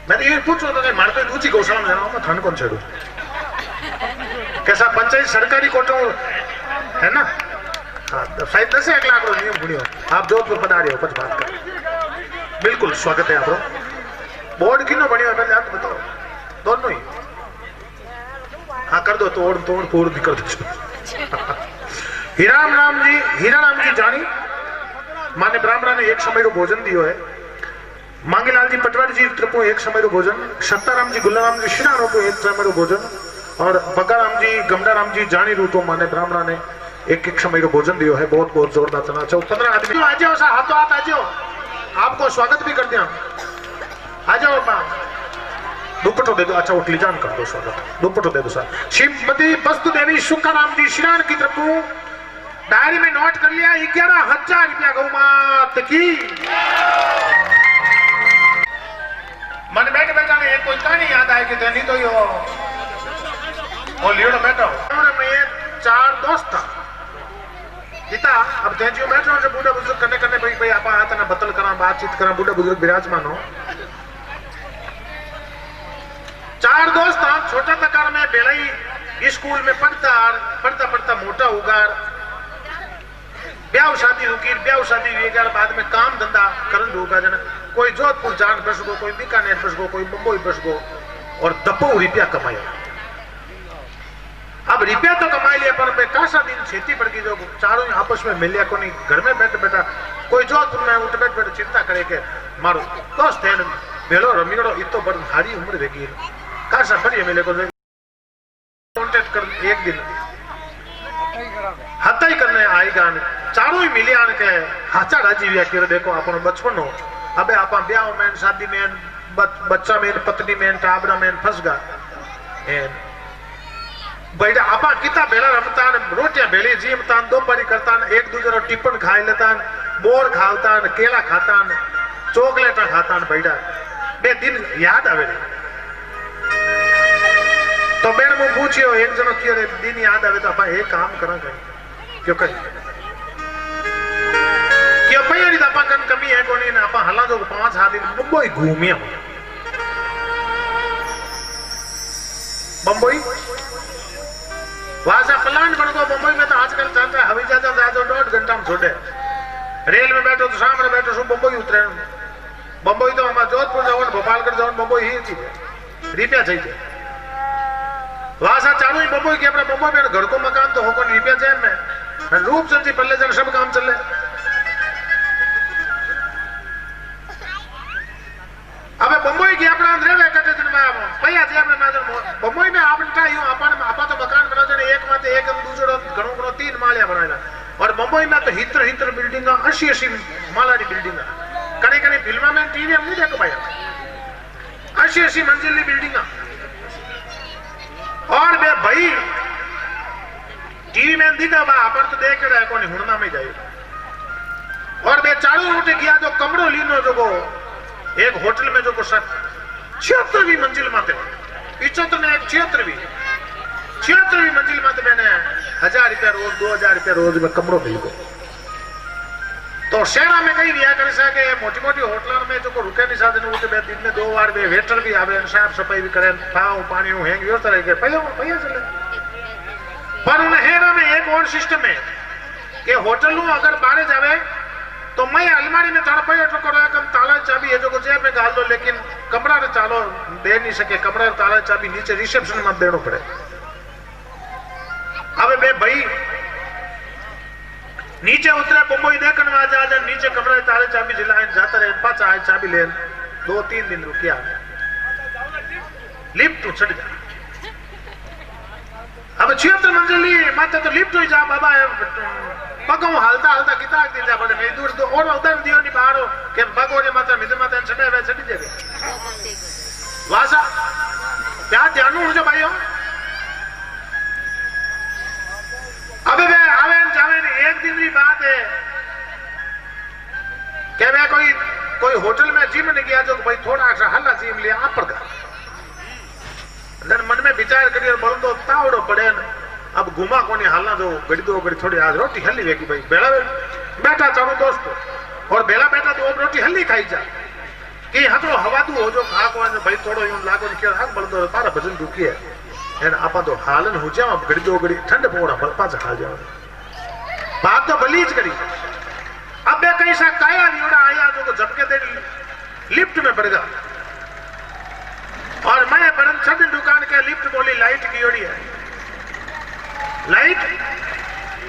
मैं तो ये पूछ रहा था मार तो ऊंची गौशाला में जाना मैं थाने कौन छेड़ू कैसा पंचायत सरकारी कोटो है ना हाँ शायद 10 लाख रो नियम बुनियो आप जोधपुर पधारे हो कुछ बात कर बिल्कुल स्वागत है आप बोर्ड किनो बनियो पहले आप बताओ दोनों ही हाँ कर दो तोड़ फोड़ भी कर दो हीरा राम जी जानी माने ब्राह्मण ने एक समय रो भोजन दियो है मांगीलाल जी पटवारी जी तरफों एक समय रो भोजन सत्ताराम जी गुलाराम जी शिरारो को एक समय रो भोजन और बगाराम जी गमडाराम जी जानी रूटो माने ब्राह्मण ने एक समय रो भोजन दियो है बहुत बहुत जोरदार चना चाहो 15 आदमी आ जाओ सा हाथों हाथ आ जाओ आपको स्वागत भी कर दिया आ जाओ दुपट्टो दे दो अच्छा उठली जान कर दो स्वागत दुपट्टो दे दो सर श्रीमती वस्तु देवी सुखाराम जी शिरान की तरफों डायरी में नोट कर लिया 11,000 रुपया गौ मात की मन बैठे बैठा ने कोई कहानी याद आएगी तो नहीं तो यो लियो बैठा में ये 4 दोस्त था गीता अब तेजियो बैठो जो बूढ़ा बुजुर्ग करने भाई आपा आता ना बतल करा बातचीत करा बूढ़ा बुजुर्ग विराजमान हो 4 दोस्त था छोटा तकार में बेलाई स्कूल में पढ़ता मोटा उगार ब्याह शादी होगी ब्याह शादी हुई बाद में काम धंधा करन होगा जना कोई जोधपुर जान बस गो कोई बीकानेर बस गो कोई मुंबई बस गो और दपो रुपया कमाया अब रुपया तो कमा लिया पर कासा दिन खेती पड़ गई जो चारों आपस में मिलिया को नहीं घर में बैठ बैठा कोई जोधपुर में उठ बैठ चिंता करे के मारो दोस्त है भेलो रमीड़ो इतो बड़ हारी उम्र वेगी कासा बढ़िया मिले को कांटेक्ट कर एक दिन हत्या ही करने आएगा चारों ही मिले आन के हाचा राजी हुआ कि देखो अपन बचपन हो अबे आप ब्याह में शादी में बच्चा में पत्नी में टाबरा में फंस गया बैठा आपा कितना बेला रमता रोटियां बेली जीमता दो बारी करता एक दूसरे रो टिफिन खाई लेता बोर खावता केला खाता चॉकलेट खाता बैठा बे दिन याद आवे तो बेन मु पूछियो एक जनो कियो रे दिन याद आवे तो आपा एक काम करा कहीं क्यों कहीं क्यों पयरी दपा कन कमी है कोनी ना आपा हला जो 5 दिन मुंबई घूमिया मुंबई वासा प्लान बन को मुंबई में तो आजकल चलता है हवाई जहाज जाओ 1.5 घंटा में छोड़े रेल में बैठो तो सामने बैठो सो मुंबई उतरे मुंबई तो हमारा जोधपुर जाओ भोपालगढ़ जाओ मुंबई ही चीज रुपया चाहिए वासा चालू ही मुंबई के अपना मुंबई में घर को मकान तो होको रुपया जेब में रूप चंदी पल्ले जन सब काम चले अबे मुंबई के अपना रेलवे कटे दिन में पैया जेब में मुंबई में आपन यूं अपन आपा तो मकान बना जने एक माते एक दूसरो घणो घणो 3 माळिया बनायला और मुंबई में तो हितर हितर बिल्डिंग 80 माला की बिल्डिंग कने कने फिल्म में टीवी में नहीं देखो भाई 80 मंजिल की बिल्डिंग और बे भाई टीवी में दिखा बा अपन तो देख रहा है कोनी हुणना में जाए और बे चालू रूट गया जो कमरो लीनो जो एक होटल में जो को 76वीं मंजिल माते 75 ने एक 76वीं मंजिल माते मैंने 1000 रुपया रोज 2000 रुपया रोज में कमरो मिल गो तो शहर में कई रिया कर सके मोटी मोटी होटल में जो को रुके नहीं साधन उठे बे दिन में 2 बार बे वेटर भी आवे साफ सफाई भी करे पाव पानी नु हैंग व्यवस्था रहे पहिया चले पर उन हेरा में एक और सिस्टम है कि होटल नु अगर बाहर जावे तो मैं अलमारी में ताला पे तो करा कम ताला चाबी है जो को जेब में डाल दो लेकिन कमरा रे चालो दे नहीं सके कमरा रे ताला चाबी नीचे रिसेप्शन में देनो पड़े अब बे भाई नीचे उतरे मुंबई देखने आ जा नीचे कमरे ताले चाबी जिलाए जाता रहे पाचा आए चाबी ले 2-3 दिन रुकिया लिफ्ट तो चढ़ जा अब 76 मंजिली माता तो लिफ्ट हो जा बाबा पगों हालता हालता किता दिन जा बड़े नहीं दूर तो और उधर दियो नहीं बाहर के पगों ने माता मिद माता चढ़े वे चढ़ जावे वासा क्या ध्यान हो जो भाइयों अबे वे आवेन जावेन एक दिन की बात है कि मैं कोई होटल में जिम ने गया जो भाई थोड़ा सा हल्ला जिम लिया आप पर मन में विचार करिए बोल तो तावड़ो पड़े न अब घुमा कोनी हालना जो घड़ी दो घड़ी थोड़ी आज रोटी हल्ली वेगी भाई बेला बैठा चारों दोस्त और बेला बैठा तो रोटी हल्ली खाई जा कि हथो हवा तू हो जो खा को भाई थोड़ो यूं लागो के हाथ बोल दो तारा भजन दुखी है एन आपा तो हालन हो जाओ घड़ी दो घड़ी ठंड पोड़ा बलपा खा जाओ बात तो बलीज करी अब मैं कहीं सा काया नियोड़ा आया जो को झपके दे लिफ्ट में बढ़ गया और मैं बड़न छड़ दुकान के लिफ्ट बोली लाइट गियोड़ी है लाइट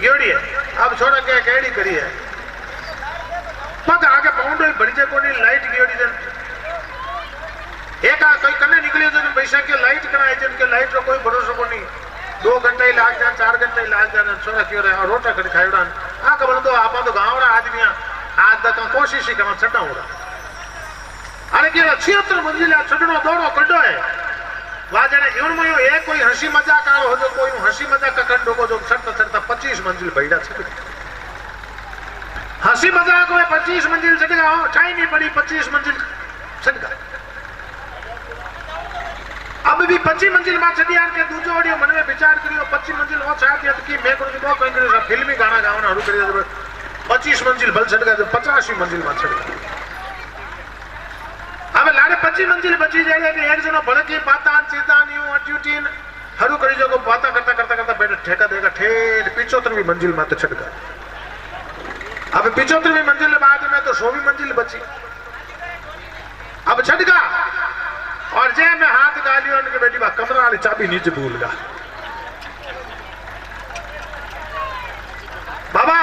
गियोड़ी है अब छोड़ा के केड़ी करी है पग आगे पाउंडो बड़ी जे कोनी लाइट गियोड़ी जन एक कोई कन्ने निकले जन पैसा के लाइट कराए जन के लाइट रो कोई भरोसा को नहीं 2 घंटे ही लाग जान 4 घंटे ही लाग जान छोरा क्यों रे रोटा कर खाइड़ा आ का बोल दो आपा तो गांव रा आदमी आज तक कोशिश ही करना छटा हो रहा अरे के 76 मंजिल छडनो दौड़ो कड्डो है वाजने इवन में एक कोई हंसी मजाक आ हो जो कोई हंसी मजाक का कंडो को जो चढ़ता चढ़ता 25 मंजिल बैठा छड़ हंसी मजाक में 25 मंजिल चढ़ गया चाय नहीं पड़ी 25 मंजिल चढ़ गया अब भी 25 मंजिल में चढ़ी आन के दूजो ऑडियो मन में विचार करियो 25 मंजिल वो चाह के कि मैं कोई तो कोई करियो फिल्मी गाना गावना शुरू करियो 25 मंजिल बल चढ़ गया तो 85 मंजिल में चढ़ गया अब लाड़े 25 मंजिल बची जाए कि एक जनो भड़की पाता चेता न्यू अट्यूटीन हरु करी जो को बाता करता करता करता बैठ ठेका देगा ठेर 75वीं मंजिल में तो चढ़ गया अब 75वीं मंजिल बाद में तो 100वीं मंजिल बची अब चढ़ गया और जे में हाथ डालियो उनके बेटी बा कमरा वाली चाबी नीचे भूल गया बाबा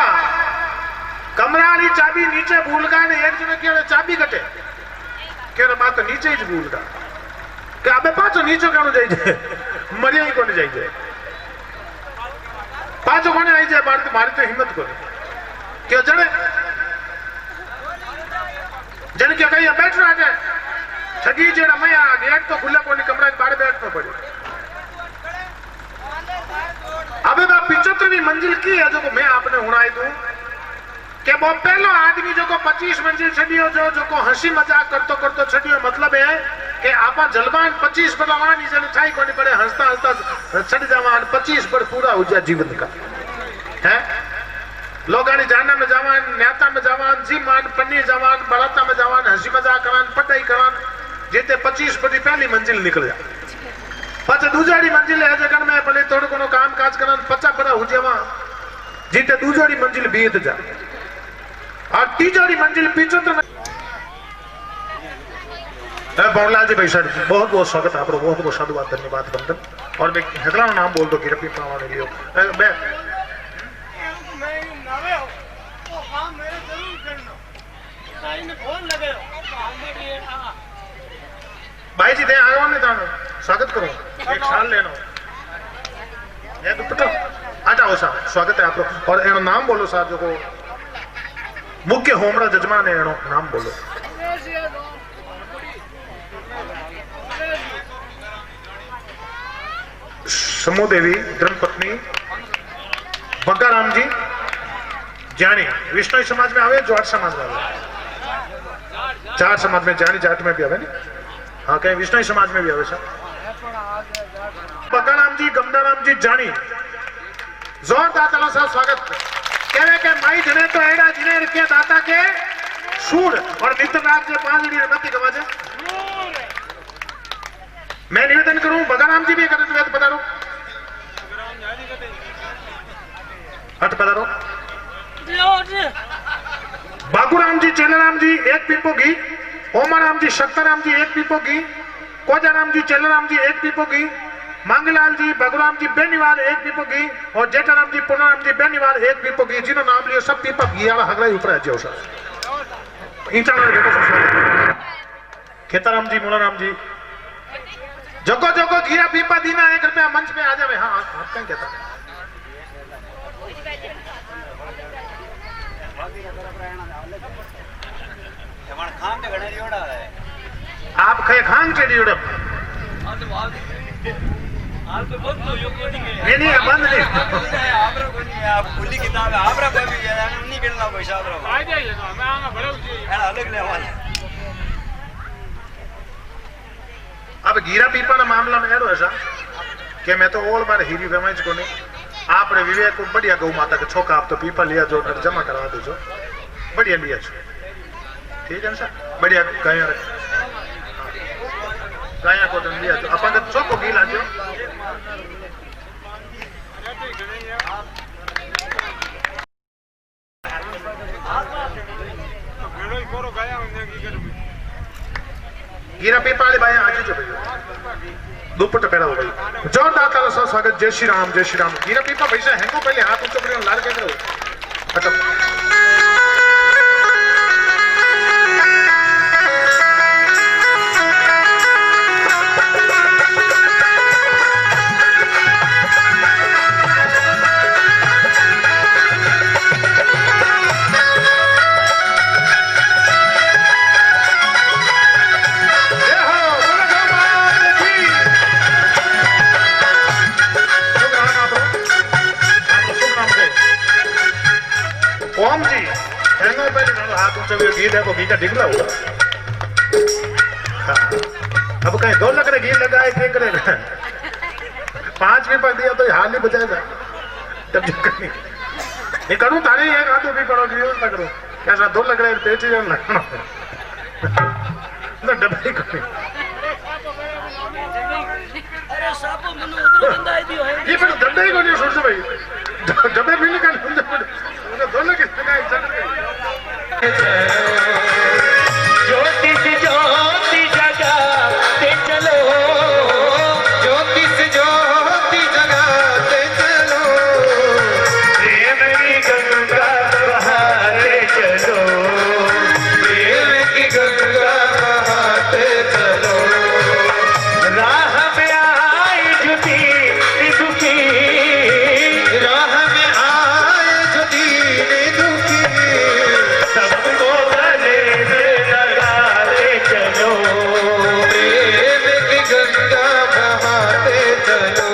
कमरा वाली चाबी नीचे भूल गया ने एक जने के चाबी कटे के बात तो नीचे ही भूल गया कि अबे पाछो नीचे क्यों जाइए मरिया ही कोने जाइए पाछो कोने आई जाए मारी तो हिम्मत कोने क्यों जने जन क्या कहीं बैठ रहा है ठगी जेड़ा मैं आ गेट तो खुला कोनी कमरा के बाहर बैठना पड़े अबे बा 75वीं मंजिल की है जो को मैं आपने हुणाई दूं कि वो पहलो आदमी जो को 25 मंजिल चढ़ियो जो को हंसी मजाक करतो चढ़ियो मतलब है कि आपा जलवान 25 पर आवानी जने छाई कोनी पड़े हंसता हंसता चढ़ जावान 25 पर पूरा हो जाए जीवन का है लोगानी जाना में जवान न्याता में जवान जीमान पन्नी जवान बराता में जवान हंसी मजाक करान पढ़ाई करान जेते 25 पर पहली मंजिल निकल जा पाछे दूसरी मंजिल है जगन में भले थोड़ो कोनो काम काज करान 50 पर हो जावा जीते दूसरी मंजिल बीत जा और तीसरी मंजिल 75 बवलाल जी भाई सर बहुत बहुत स्वागत है आपको बहुत बहुत साधुवाद धन्यवाद बंदन और मैं हेदला नाम बोल दो गिरपी पावाने लियो मैं भाई जी दे आयो ने तानो स्वागत करो एक साल लेनो ये दुपट्टा आ जाओ साहब, स्वागत है आप लोग। और एनो नाम बोलो साहब, जो को मुख्य होमड़ा जजमान है, एनो नाम बोलो। समूह देवी धर्मपत्नी बग्गाराम जी जानी, विष्णु समाज में आवे, जाट समाज में आवे, चार समाज में, जानी जाट में भी आवे नहीं, हाँ कहीं विष्णु समाज में भी आवे सर। बग्गाराम जी, गमदाराम जी जानी, जोरदार तालियों से स्वागत। कहे के माई जने तो एड़ा जिने रखे दाता के सूर और नित्य राग के 5 मती गवाजे। मैं निवेदन करूं, बग्गाराम जी भी करे तो पधारो, हट पधारो। बागूराम जी, चेलाराम जी 1 पीपो घी, ओमाराम जी, शक्ताराम जी 1 पीपो घी, कोजाराम जी, चेलाराम जी 1 पीपो घी, मांगलाल जी, बागूराम जी बेनीवाल 1 पीपो घी, और जेठाराम जी, पूर्णाराम जी बेनीवाल 1 पीपो घी। जिन्हों नाम लियो सब पीपा घी वाला हगला ऊपर आ जाओ सर। ईटा वाले देखो सब, खेताराम जी, मुलाराम जी, जगो जगो घीरा पीपा दीना है, कृपया मंच पे आ जावे। हाँ आप कहीं कहता है आप खे खान के लिए नहीं बंद नहीं, आप खुली किताब है, आप रखो भी नहीं गिनना पैसा आ जाइए ना, मैं आऊंगा बड़े है अलग लेवल। अब घीरा पीपा ना मामला में एरो ऐसा कि मैं तो ओल बार हीरी रमाइज को नहीं, आपने विवेक को बढ़िया गौ माता के छोका आप तो पीपा लिया जो जमा करवा दो, जो बढ़िया लिया छो, ठीक है ना सर, बढ़िया गाया को तो लिया जो अपन तो चौको गीला जो गिरा पीपा वाले भाई आज जो दुपट्ट पैदा हो गई। जोरदार तालियों से स्वागत। जय श्री राम, जय श्री राम। गिरा पीपा पैसा हैंगो पहले हाथ ऊंचो करो, लाल के करो। अच्छा ओम जी हैंगो पहले हाथ ऊंचा भी घी देखो, घी का ढिकला हुआ। हाँ अब कहीं 2 लग रहे घी लगाए थे करे 5 भी पड़ दिया तो हाल ही बचाएगा तब जो करनी ये करूँ तारे ये हाथों भी करो घी ना करो कैसा 2 लग रहे पेट ही लगना ना डब्बे करनी ये फिर डब्बे ही को नहीं सोचते भाई, डब्बे भी निकाल दोनों के ज्योति से ज्योति जगाते चलो, ज्योति से ज्योति जगाते चलो, प्रेम की गंगा बहाते चलो, प्रेम की गंगा बहाते चलो, राह में आई जो दीन दुखी, राह में आए जो दीन दुखी, सबको गले में लगाते चलो, प्रेम की गंगा बहाते चलो।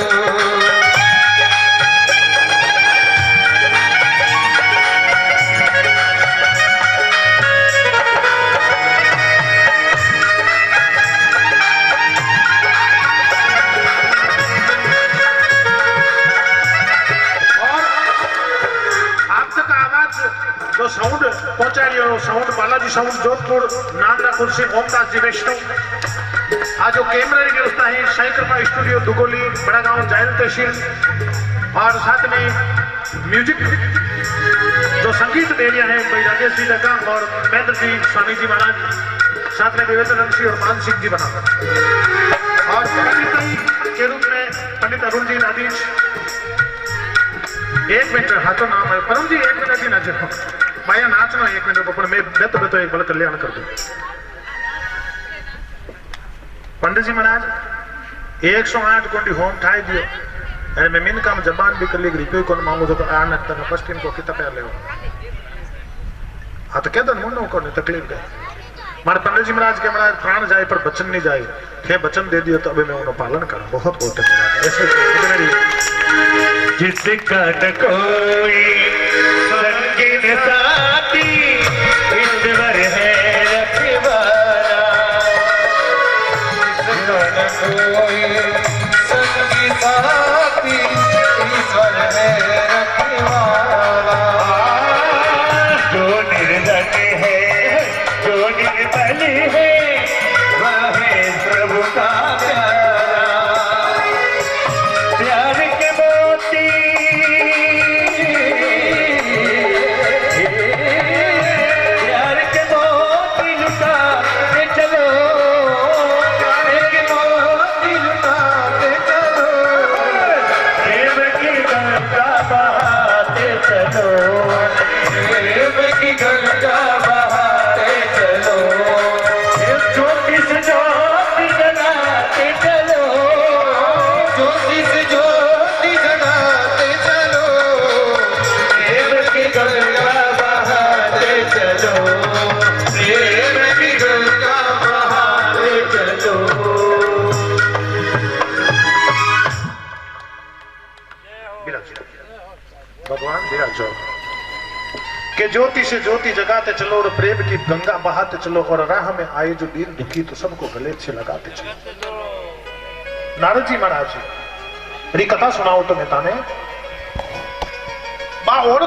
आप तक आवाज जो साउंड पहुंचा रही हो, साउंड बालाजी साउंड जोधपुर, नागरा कुर्सी, ओमदास जी वैष्णव, आज जो कैमरा की व्यवस्था है साई कृपा स्टूडियो दुगोली, बड़ा गांव, जायल तहसील, और साथ में म्यूजिक जो संगीत दे रहे हैं भाई राजेश जी लगा और महेंद्र जी स्वामी जी महाराज, साथ में विवेकानंद जी और मान सिंह जी बना, और पंडित के रूप में पंडित अरुण जी नादीज। 1 मिनट हाथों नाम है परम जी, 1 मिनट ही नाचो भाया, नाचना 1 मिनट पर मैं बेतो बेतो एक बल कल्याण कर दूं। पंडित जी महाराज 108 कोटी होम ठाई दियो, अरे मैं मीन काम जबान भी कर ली रुपये को मांगू तो आने तक फर्स्ट इनको कितना पे ले हाँ तो कहता मुंडो को तकलीफ गए मारे पंडित जी महाराज के महाराज प्राण जाए पर बचन नहीं जाए थे बचन दे दियो तो अभी मैं उन्हें पालन करूं बहुत बहुत धन्यवाद ऐसे जिसका न कोई संगी साथी ईश्वर है रखवाला जिसका न कोई संगी साथी ईश्वर है रखवाला जो निर्धन है जो निर्बल है वह है प्रभु का प्यार के मोती प्यार के मोती लुटाते चलो प्यार के मोती लुटाते चलो प्रेम की गंगा बहाते चलो प्रेम की गंगा बहाते चलो ज्योति से ज्योति जगाते चलो ज्योति से ज्योति जगाते चलो प्रेम की गंगा बहाते चलो प्रेम की गंगा बहाते चलो भगवान विराजो के ज्योति से ज्योति जगाते चलो और प्रेम की गंगा बहाते चलो और राह में आए जो दीन दुखी तो सबको गले से लगाते चलो। नारद जी महाराज री कथा सुनाओ तो मैं ताने बा और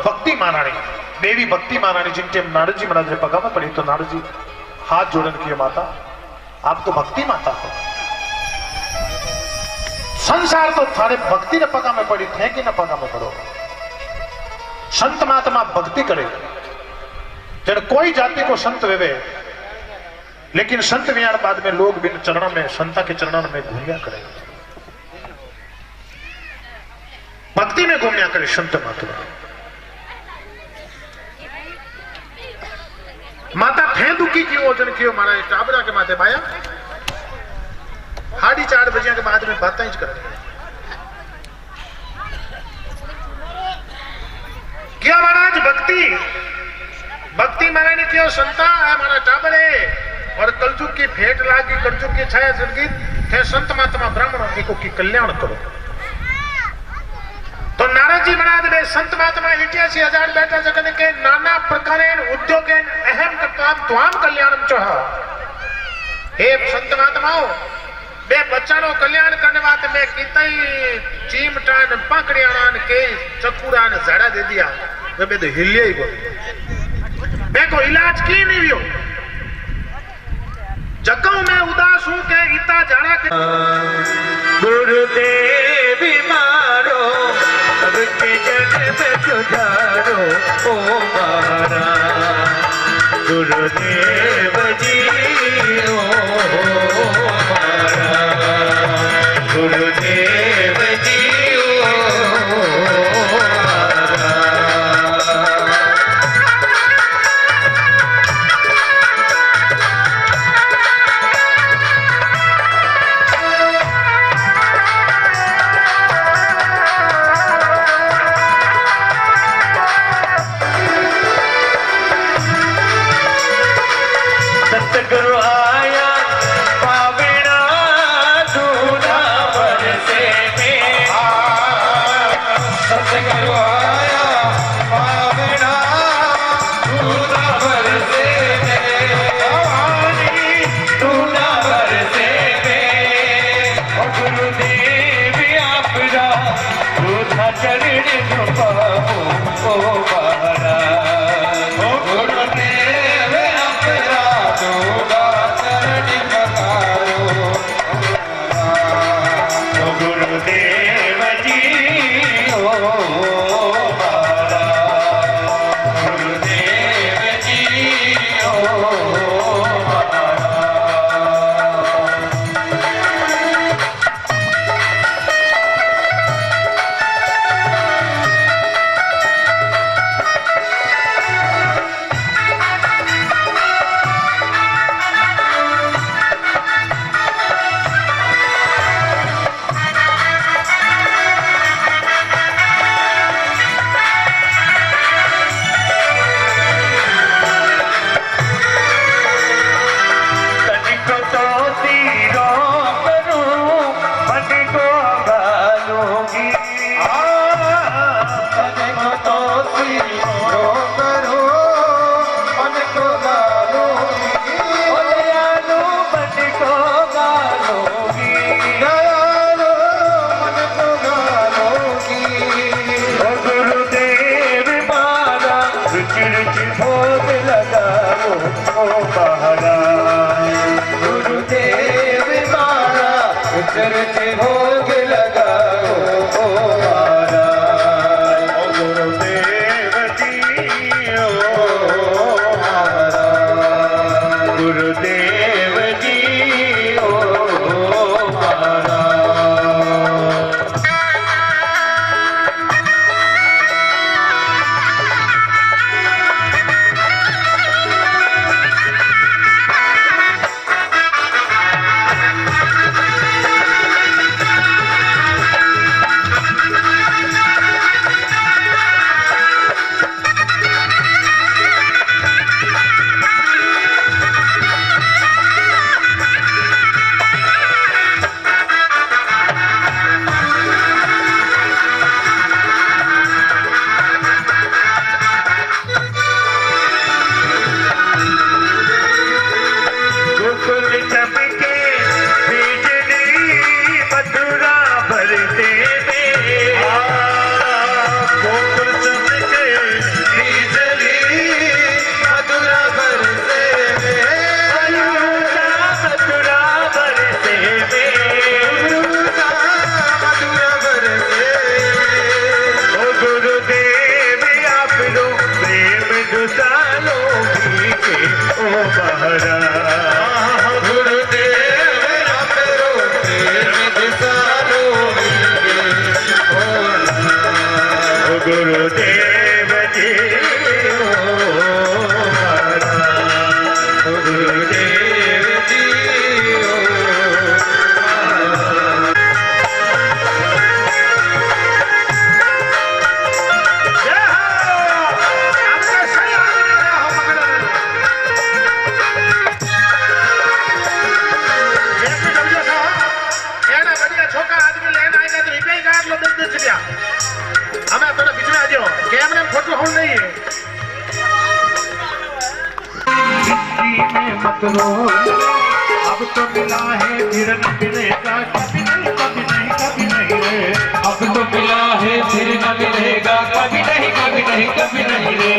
भक्ति महारानी देवी भक्ति महारानी जिनके नारद जी महाराज ने पगा में पड़ी तो नारद जी हाथ जोड़न किए माता आप तो भक्ति माता हो संसार तो थारे भक्ति ने पगा में पड़ी थे कि न पगा में पड़ो संत महात्मा भक्ति करे जब कोई जाति को संत वेवे लेकिन संत वियाण बाद में लोग बिन चरणों में संता के चरणों में घूमिया करे भक्ति में घूमिया करे संत महात्मा माता थे दुखी की ओजन कियो मारा टाबरा के माथे बाया 4:30 बजे के बाद में बातें कर क्या महाराज भक्ति भक्ति महाराज ने क्यों संता है हमारा टाबर है और कलयुग की फेट लागी कलयुग की छाया संगीत थे संत महात्मा ब्राह्मणों को की कल्याण करो तो नारद जी महाराज ने संत महात्मा 88,000 बैठा जगत के नाना प्रकार उद्योग अहम काम त्वाम कल्याणम चाह हे संत महात्माओं बे बच्चानो कल्याण करने वास्ते मैं कितई चीमटान पकड़ियान के चकुरान झाड़ा दे दिया वे बे तो हिलिया ही बोल मैं को इलाज की नहीं वियो जगह में उदास हूं के इता झाड़ा के गुरुदेव मारो अब के जन्म सुधारो ओ मारा गुरुदेव जी ओ गुरुदेव जी सतगुरु आया पाविना दूना बरस सालों बीते ओ बहरा गुरुदेव आप रोते निज सालों बीते ओ गुरुदेव जी ओ बहरा गुरुदेव जी जय हो आपका सही आदमी हो पकड़ ये भी समझो साहब एना बढ़िया छोका आदमी लेना आएगा तो इपे ही गाड़ लो दे दिया हमें थोड़ा बीच में आ जाओ कैमरे में फोटो होल्ड नहीं है में मत रो अब तो मिला है फिर न मिलेगा कभी नहीं कभी नहीं कभी नहीं रे अब तो मिला है फिर न मिलेगा कभी नहीं कभी नहीं कभी नहीं रे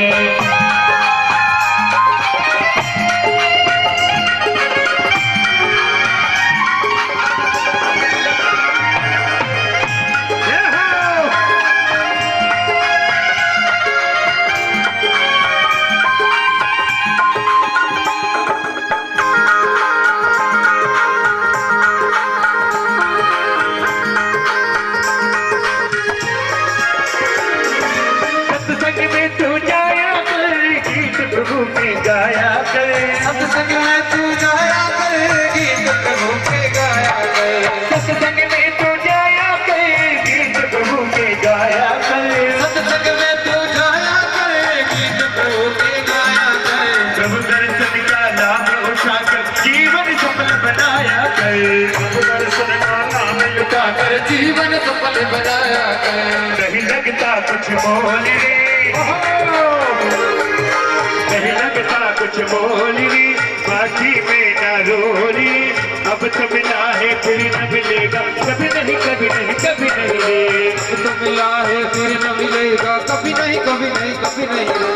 जय हो सत्संग में तू जाया कर गीत प्रभु में गाया कर सत्संग में तू जाया कर गीत प्रभु के गाया कर सत्संग में तू जाया कर गीत प्रभु में गाया कर सत्संग में तू जाया कर गीत प्रभु के गाया कर प्रभु दर्शन का लाभ उठाकर जीवन सफल बनाया कर प्रभु दर्शन का नाम उठाकर जीवन सफल बनाया कर नहीं लगता कुछ मोल रे नहीं लगता कुछ मोल रे बाकी में ना रोली अब तो मिला है फिर न मिलेगा कभी नहीं कभी नहीं कभी नहीं रे अब तो मिला है फिर न मिलेगा कभी नहीं कभी नहीं कभी नहीं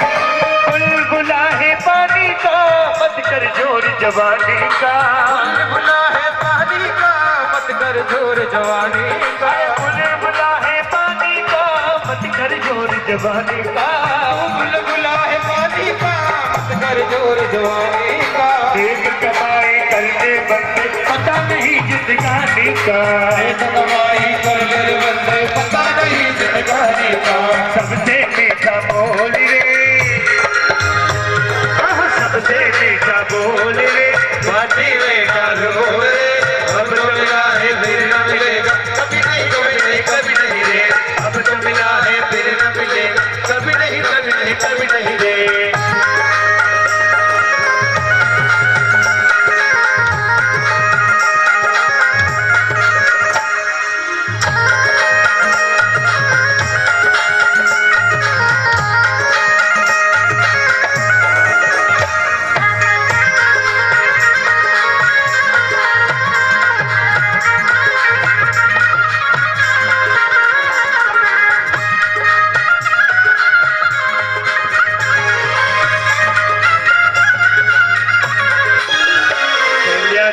बुलबुला है पानी का मत कर जोर जवानी का बुला है पानी का मत कर जोर जवानी का बुलबुला है पानी का मत कर जोर जवानी का बुलबुला है पानी का मत कर जोर जवानी का एक कमाई करने बंदे पता नहीं जिंदगानी का एक कमाई कर ले बंदे पता नहीं जिंदगानी का सबसे मीठा बोल रे सबसे मीठा बोल रे माटी में डालो रे अब तो मिला है फिर न मिलेगा कभी नहीं कभी नहीं कभी नहीं रे अब तो मिला है फिर न मिलेगा कभी नहीं कभी नहीं कभी नहीं रे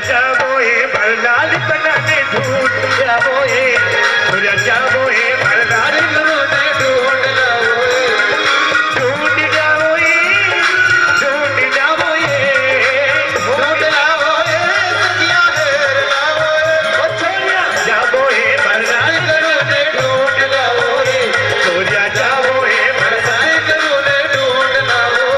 जाबो ये भरलाल बनाने ढूंढ जाबो ये जाबो ये भरलाल ने ढूंढ लाओ ढूंढ जाओ ये ढूंढ जाओ ये ढूंढ लाओ सखिया हेर लाओ छोरिया जाबो ये भरलाल ने ढूंढ लाओ छोरिया जाबो ये भरलाल ने ढूंढ लाओ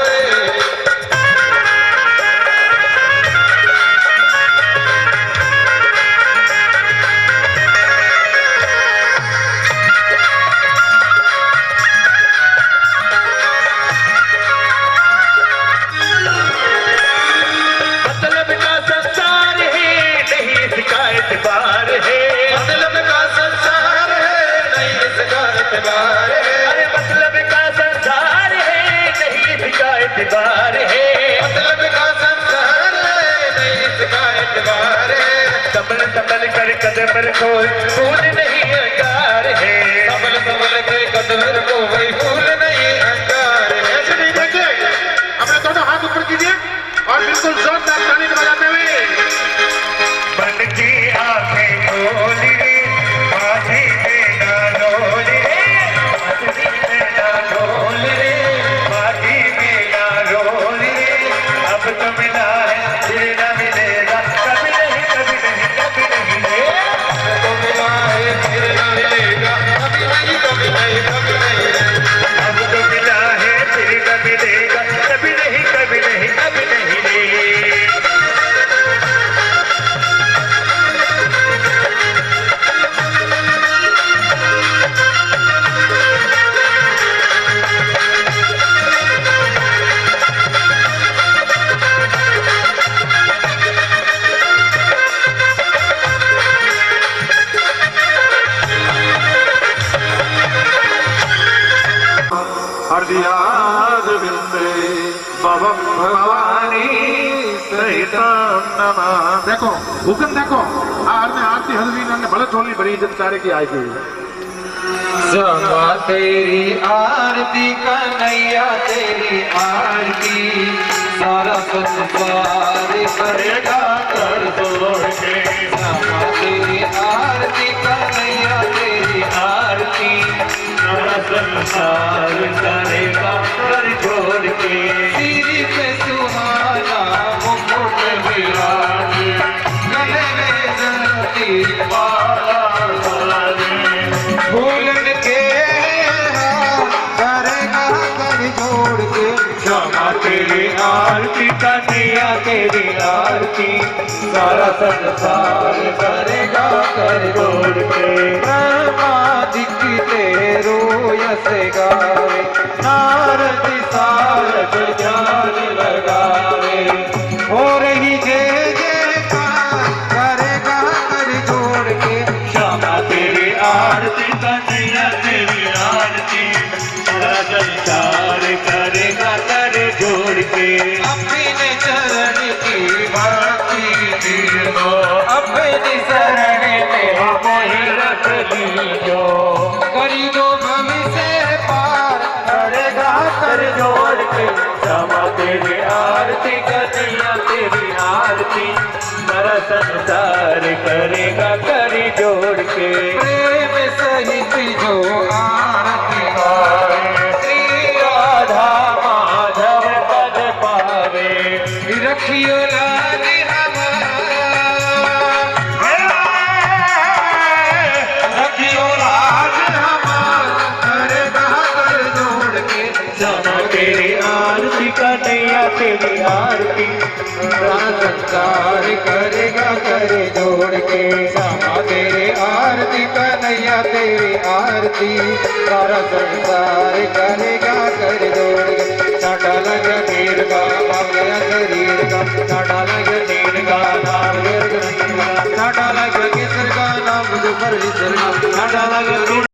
कर कदम रखो फूल नहीं अंगार है सबल सबल के कदम रखो भाई फूल नहीं अंगार है। ऐसे नहीं देखिए, अपने दोनों हाथ ऊपर कीजिए और बिल्कुल जोरदार ताली बजाते हुए मन की आंखें खोली रे माझी में ना डोली रे माझी में ना डोली रे माझी में ना डोली रे अब तो मिला है फिर न मिलेगा कभी नहीं कभी नहीं कभी नहीं रे तो मिला है फिर न मिलेगा कभी नहीं कभी नहीं कभी नहीं रे। अब तो मिला है फिर न मिलेगा कभी नहीं कभी नहीं कभी नहीं रे। हरदियाद बिंदे बाबा भवानी सहित नमा। देखो हुक्म देखो आरने आरती हलवी ने भले थोड़ी बड़ी इज्जत सारे की आई गई। क्षमा तेरी आरती कन्हैया तेरी आरती सारा संसार करेगा कर जोड़ के। क्षमा तेरी आरती कन्हैया तेरी आरती सारा संसार करेगा कर जोड़ के। सिर पे सुहाना मुकुट विराजे गले में जलती माला भूलन के करेगा कर जोड़ के। क्षमा तेरी आरती कन्हैया तेरी आरती सारा संसार करेगा कर जोड़ के। ब्रह्मादिक तेरो यश गावे नारद सारद जान लगावे हो रही जय जयकार करेगा कर जोड़ के। क्षमा तेरी आरती कन्हैया तेरी आरती सारा संसार करेगा कर जोड़ के। अपने चरण की भक्ति दीजो अपनी शरण में मोहि रख लीजो करी दो भविष्य पार करेगा कर जोड़ के। क्षमा तेरी आरती कन्हैया तेरी आरती सारा संसार करेगा कर जोड़ के। प्रेम सहित जो आरती गावे श्री राधा माधव पद पावे रखियो लाज रखियो लाज हमार करेगा कर जोड़ के। क्षमा तेरी आरती कन्हैया तेरी आरती सारा संसार करेगा कर जोड़ के। क्षमा तेरी आरती कन्हैया तेरी आरती सारा संसार करेगा कर जोड़ के। साडा लग नीर का बाप गया शरीर का साडा लग नीर का नाम साडा लग किसर का नाम दुपर का साडा लग